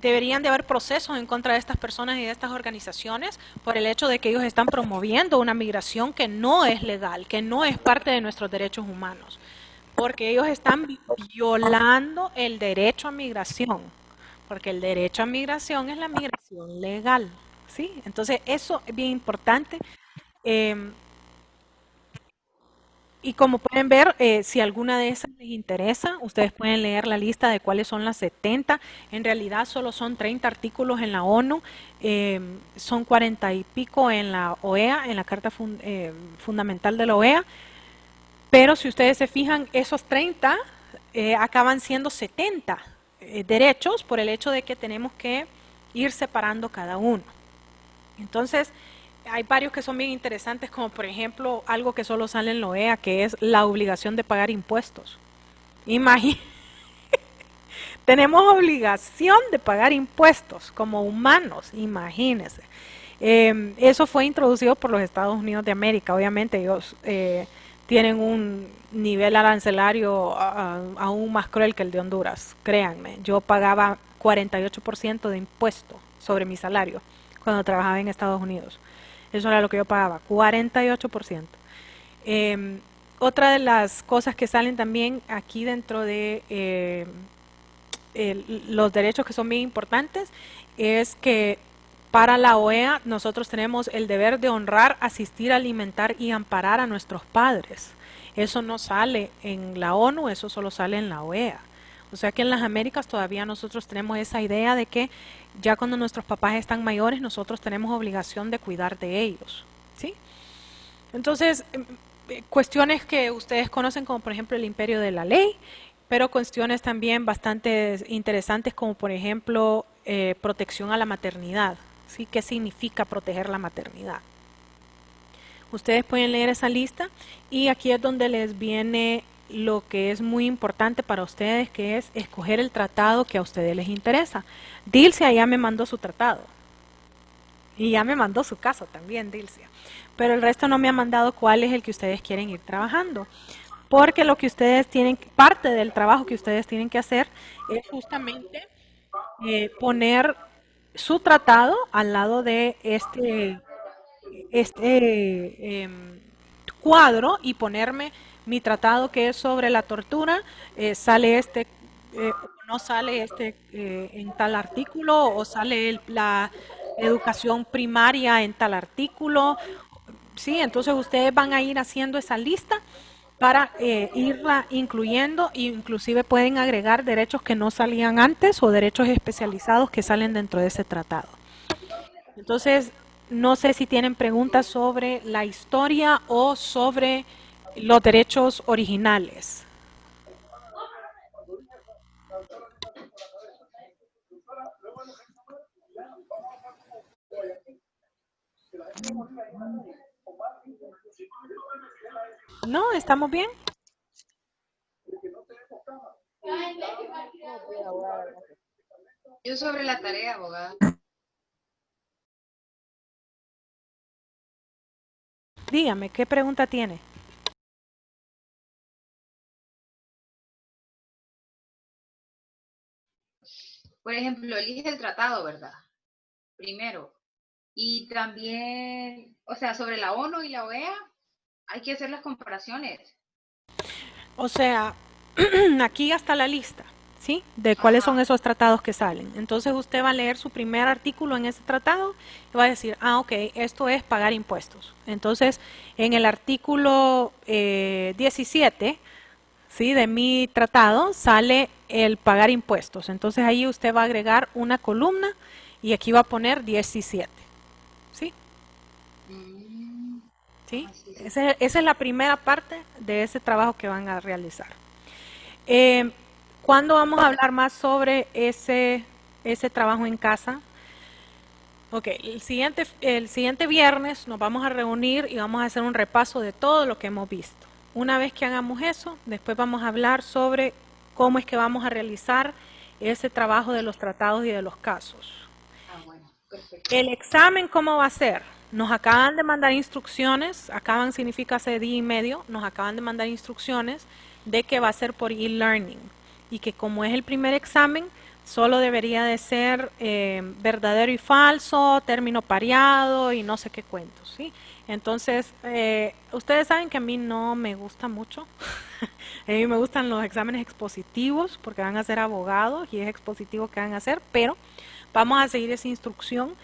deberían de haber procesos en contra de estas personas y de estas organizaciones por el hecho de que ellos están promoviendo una migración que no es legal, que no es parte de nuestros derechos humanos, porque ellos están violando el derecho a migración, porque el derecho a migración es la migración legal, ¿sí? Entonces eso es bien importante. Y como pueden ver, si alguna de esas les interesa, ustedes pueden leer la lista de cuáles son las 70. En realidad solo son 30 artículos en la ONU, son 40 y pico en la OEA, en la Carta Fundamental de la OEA. Pero si ustedes se fijan, esos 30 acaban siendo 70 derechos por el hecho de que tenemos que ir separando cada uno. Entonces, hay varios que son bien interesantes, como por ejemplo algo que solo sale en la OEA, que es la obligación de pagar impuestos. Imagínense. Tenemos obligación de pagar impuestos como humanos, imagínense. Eso fue introducido por los Estados Unidos de América. Obviamente ellos tienen un nivel arancelario aún más cruel que el de Honduras, créanme. Yo pagaba 48% de impuesto sobre mi salario cuando trabajaba en Estados Unidos. Eso era lo que yo pagaba, 48%. Otra de las cosas que salen también aquí dentro de los derechos que son bien importantes es que para la OEA nosotros tenemos el deber de honrar, asistir, alimentar y amparar a nuestros padres. Eso no sale en la ONU, eso solo sale en la OEA. O sea que en las Américas todavía nosotros tenemos esa idea de que ya cuando nuestros papás están mayores nosotros tenemos obligación de cuidar de ellos, ¿sí? Entonces, cuestiones que ustedes conocen como por ejemplo el imperio de la ley, pero cuestiones también bastante interesantes como por ejemplo protección a la maternidad, ¿sí? ¿Qué significa proteger la maternidad? Ustedes pueden leer esa lista y aquí es donde les viene lo que es muy importante para ustedes, que es escoger el tratado que a ustedes les interesa. Dilcia ya me mandó su tratado y ya me mandó su caso también, Dilcia, pero el resto no me ha mandado cuál es el que ustedes quieren ir trabajando. Porque lo que ustedes tienen, parte del trabajo que ustedes tienen que hacer es justamente poner su tratado al lado de este cuadro y ponerme mi tratado que es sobre la tortura, sale no sale en tal artículo o sale la educación primaria en tal artículo, ¿sí? Entonces ustedes van a ir haciendo esa lista para irla incluyendo e inclusive pueden agregar derechos que no salían antes o derechos especializados que salen dentro de ese tratado. Entonces, no sé si tienen preguntas sobre la historia o sobre los derechos originales. ¿No? ¿Estamos bien? Yo sobre la tarea, abogada. Dígame, ¿qué pregunta tiene? Por ejemplo, elige el tratado, ¿verdad? Primero. Y también, o sea, sobre la ONU y la OEA, hay que hacer las comparaciones. O sea, aquí está la lista, ¿sí? De cuáles son esos tratados que salen. Entonces usted va a leer su primer artículo en ese tratado y va a decir, ah, ok, esto es pagar impuestos. Entonces, en el artículo 17, ¿sí? De mi tratado sale el pagar impuestos. Entonces ahí usted va a agregar una columna y aquí va a poner 17, ¿sí? ¿Sí? Esa es la primera parte de ese trabajo que van a realizar. ¿Cuándo vamos a hablar más sobre ese trabajo en casa? Ok, el siguiente viernes nos vamos a reunir y vamos a hacer un repaso de todo lo que hemos visto. Una vez que hagamos eso, después vamos a hablar sobre cómo es que vamos a realizar ese trabajo de los tratados y de los casos. Bueno, perfecto. El examen, ¿cómo va a ser? Nos acaban de mandar instrucciones, acaban significa hace día y medio, nos acaban de mandar instrucciones de que va a ser por e-learning y que como es el primer examen, solo debería de ser verdadero y falso, término pareado y no sé qué cuentos, ¿sí? Entonces, ustedes saben que a mí no me gusta mucho, a mí me gustan los exámenes expositivos porque van a ser abogados y es expositivo que van a hacer, pero vamos a seguir esa instrucción.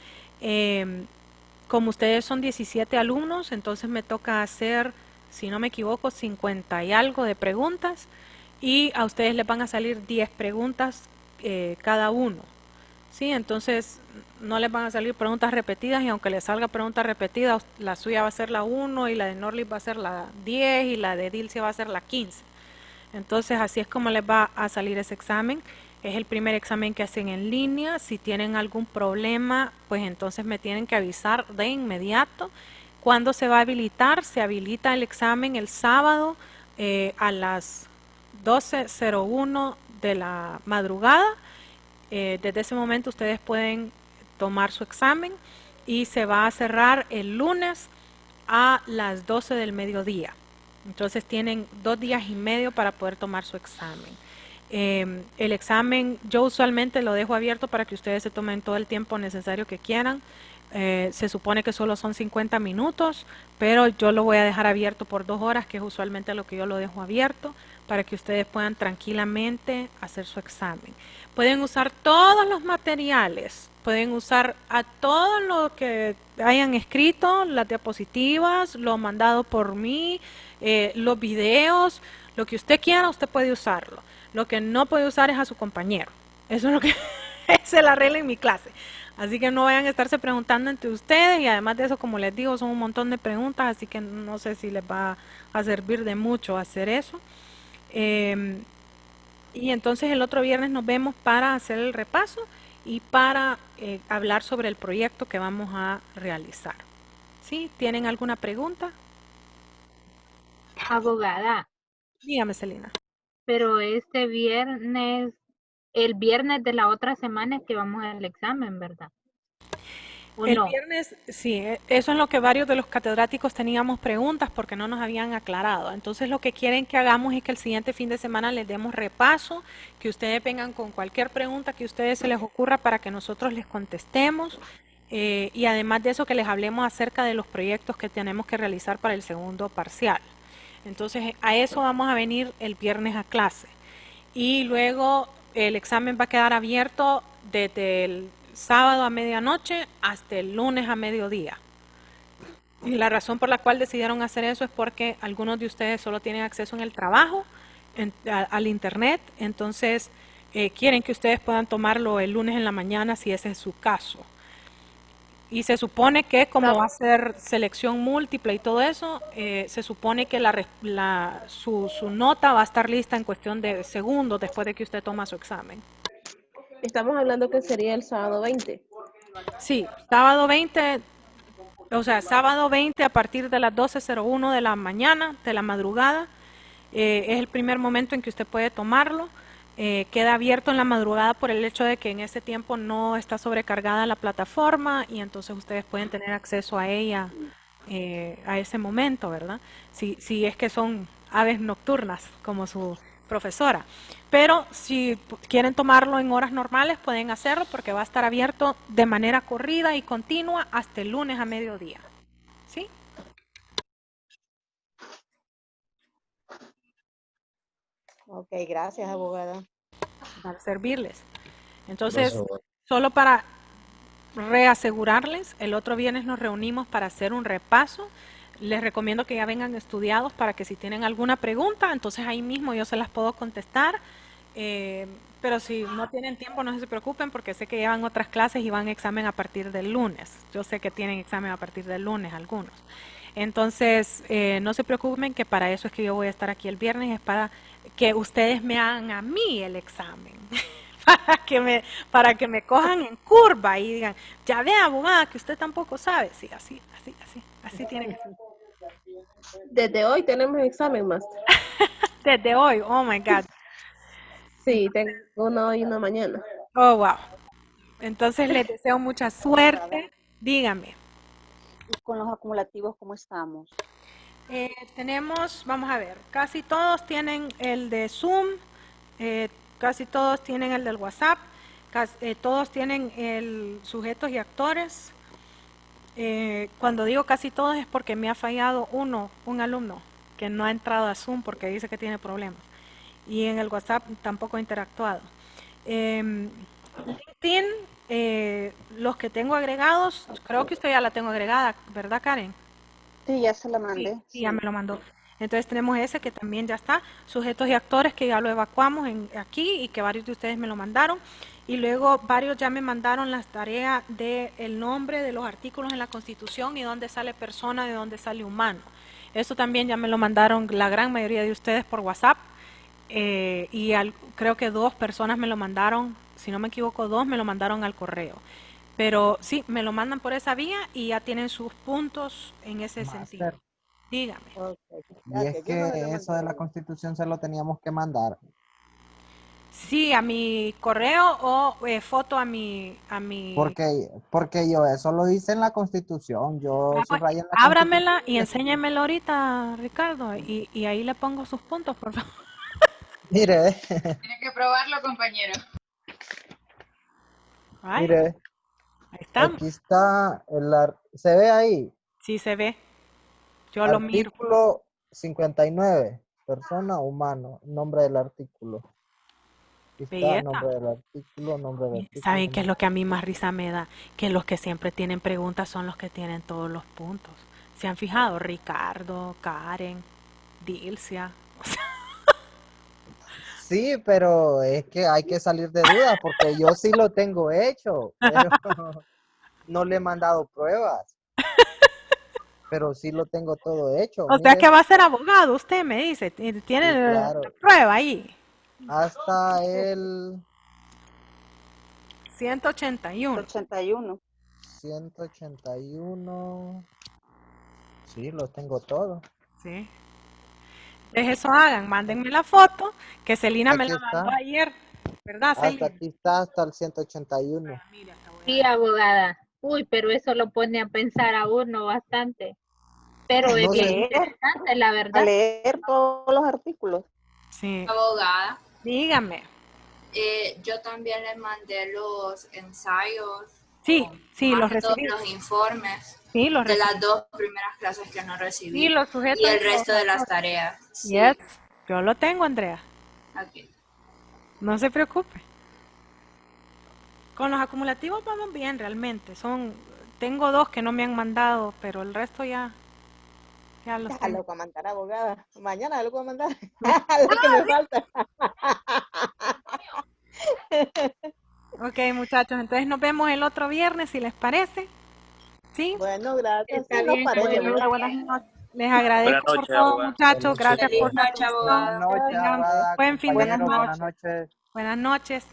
Como ustedes son 17 alumnos, entonces me toca hacer, si no me equivoco, 50 y algo de preguntas y a ustedes les van a salir 10 preguntas cada uno, ¿sí? Entonces no les van a salir preguntas repetidas y aunque les salga preguntas repetidas, la suya va a ser la 1 y la de Norlis va a ser la 10 y la de Dilcia va a ser la 15. Entonces así es como les va a salir ese examen. Es el primer examen que hacen en línea. Si tienen algún problema, pues entonces me tienen que avisar de inmediato. ¿Cuándo se va a habilitar? Se habilita el examen el sábado a las 12:01 de la madrugada. Desde ese momento ustedes pueden tomar su examen y se va a cerrar el lunes a las 12 del mediodía. Entonces tienen 2 días y medio para poder tomar su examen. El examen yo usualmente lo dejo abierto para que ustedes se tomen todo el tiempo necesario que quieran. Se supone que solo son 50 minutos, pero yo lo voy a dejar abierto por 2 horas, que es usualmente lo que yo lo dejo abierto, para que ustedes puedan tranquilamente hacer su examen. Pueden usar todos los materiales, pueden usar a todo lo que hayan escrito, las diapositivas, lo mandado por mí, los videos, lo que usted quiera, usted puede usarlo. Lo que no puede usar es a su compañero. Eso es lo que esa es la regla en mi clase. Así que no vayan a estarse preguntando entre ustedes, y además de eso, como les digo, son un montón de preguntas, así que no sé si les va a servir de mucho hacer eso. Y entonces el otro viernes nos vemos para hacer el repaso y para hablar sobre el proyecto que vamos a realizar. ¿Sí? ¿Tienen alguna pregunta? Abogada, Dígame, Celina. pero este viernes, el viernes de la otra semana es que vamos al examen, ¿verdad? ¿O El no? viernes, sí, eso es lo que varios de los catedráticos teníamos preguntas porque no nos habían aclarado. Entonces lo que quieren que hagamos es que el siguiente fin de semana les demos repaso, que ustedes vengan con cualquier pregunta que a ustedes se les ocurra para que nosotros les contestemos, y además de eso que les hablemos acerca de los proyectos que tenemos que realizar para el segundo parcial. Entonces a eso vamos a venir el viernes a clase. Y luego el examen va a quedar abierto desde el sábado a medianoche hasta el lunes a mediodía. Y la razón por la cual decidieron hacer eso es porque algunos de ustedes solo tienen acceso en el trabajo, al internet, entonces quieren que ustedes puedan tomarlo el lunes en la mañana si ese es su caso. Y se supone que como va a ser selección múltiple y todo eso, se supone que su nota va a estar lista en cuestión de segundos después de que usted toma su examen. Estamos hablando que sería el sábado 20. Sí, sábado 20, o sea, sábado 20 a partir de las 12:01 de la mañana, de la madrugada, es el primer momento en que usted puede tomarlo. Queda abierto en la madrugada por el hecho de que en ese tiempo no está sobrecargada la plataforma y entonces ustedes pueden tener acceso a ella a ese momento, ¿verdad? Si es que son aves nocturnas como su profesora. Pero si quieren tomarlo en horas normales pueden hacerlo porque va a estar abierto de manera corrida y continua hasta el lunes a mediodía. ¿Sí? Ok, gracias, abogada. Para servirles. Entonces, Gracias, abogada. solo para reasegurarles, el otro viernes nos reunimos para hacer un repaso. Les recomiendo que ya vengan estudiados para que si tienen alguna pregunta, entonces ahí mismo yo se las puedo contestar. Pero si no tienen tiempo, no se preocupen porque sé que llevan otras clases y van a examen a partir del lunes. Yo sé que tienen examen a partir del lunes algunos. Entonces, no se preocupen que para eso es que yo voy a estar aquí el viernes, es para que ustedes me hagan a mí el examen. para que me cojan en curva y digan, ya ve, abogada, que usted tampoco sabe. Sí, así tiene que ser. Desde hoy tenemos examen, Master. Desde hoy, oh my God. Sí, tengo uno hoy y uno mañana. Oh, wow. Entonces les deseo mucha suerte. Dígame. ¿Y con los acumulativos cómo estamos? Tenemos, vamos a ver, casi todos tienen el de Zoom, casi todos tienen el del WhatsApp, todos tienen el sujetos y actores. Cuando digo casi todos es porque me ha fallado un alumno que no ha entrado a Zoom porque dice que tiene problemas. Y en el WhatsApp tampoco ha interactuado. LinkedIn, los que tengo agregados, creo que usted ya la tengo agregada, ¿verdad, Karen? Sí, ya se la mandé. Sí, ya me lo mandó. Entonces tenemos ese que también ya está, sujetos y actores que ya lo evacuamos aquí y que varios de ustedes me lo mandaron. Y luego varios ya me mandaron las tareas del nombre de los artículos en la Constitución y dónde sale persona, de dónde sale humano. Eso también ya me lo mandaron la gran mayoría de ustedes por WhatsApp. creo que 2 personas me lo mandaron, si no me equivoco, 2 me lo mandaron al correo. Pero sí, me lo mandan por esa vía y ya tienen sus puntos en ese sentido. Master, Dígame. Ok, y es gracias. Yo no le que eso de la mandé. Constitución se lo teníamos que mandar. Sí, a mi correo o foto a mi... Porque yo eso lo hice en la Constitución. Yo Pues, subrayé en la Constitución. ábramela y enséñemelo ahorita, Ricardo, y ahí le pongo sus puntos, por favor. Mire, Tiene que probarlo, compañero. Ay, mire, ahí estamos. aquí está ¿se ve ahí? Sí se ve. Yo lo miro. Artículo 59, persona, humano, nombre del artículo. Aquí está, Belleza. nombre del artículo, nombre del ¿Saben artículo. qué es lo que a mí más risa me da? Que los que siempre tienen preguntas son los que tienen todos los puntos. ¿Se han fijado? Ricardo, Karen, Dilcia. O sea, Sí, pero es que hay que salir de dudas porque yo sí lo tengo hecho, pero no le he mandado pruebas, pero sí lo tengo todo hecho. o sea Mire, que va a ser abogado, usted me dice. Tiene sí, la claro, prueba ahí. hasta el 181. 81. 181, sí, lo tengo todo. Sí. Entonces eso hagan, mándenme la foto, que Celina me Aquí la mandó está, ayer, ¿verdad, hasta Celina? aquí está, hasta el 181. Mira, te voy a Sí, dar. abogada. Uy, pero eso lo pone a pensar a uno bastante. Pero es No A bien sé, leer, interesante, la a verdad. leer todos los artículos. Sí, Abogada, dígame. yo también le mandé los ensayos, Sí, o sí, más los que todos recibí. los informes Sí, los de recibí. las 2 primeras clases que no Sí, recibí los y sujetos el y los resto de las autores. tareas. Yes, Sí, yo lo tengo, Andrea. ok. No se preocupe. Con los acumulativos vamos bien realmente. Tengo 2 que no me han mandado, pero el resto ya los Ya tengo. lo voy a mandar, abogada. Mañana lo voy a mandar. Lo que me falta. Ok, muchachos, entonces nos vemos el otro viernes, si les parece. ¿Sí? Bueno, gracias. Está Sí, nos bien, parece, Bueno, abogada. abogada. Buenas noches. les Buenas agradezco por noches, todo, abogada. muchachos. Gracias Feliz por Feliz su noche, atención. noche, abogado. Tengan abogada, buen fin de Buenas compañeros, semana. buenas noches. noches. Buenas noches.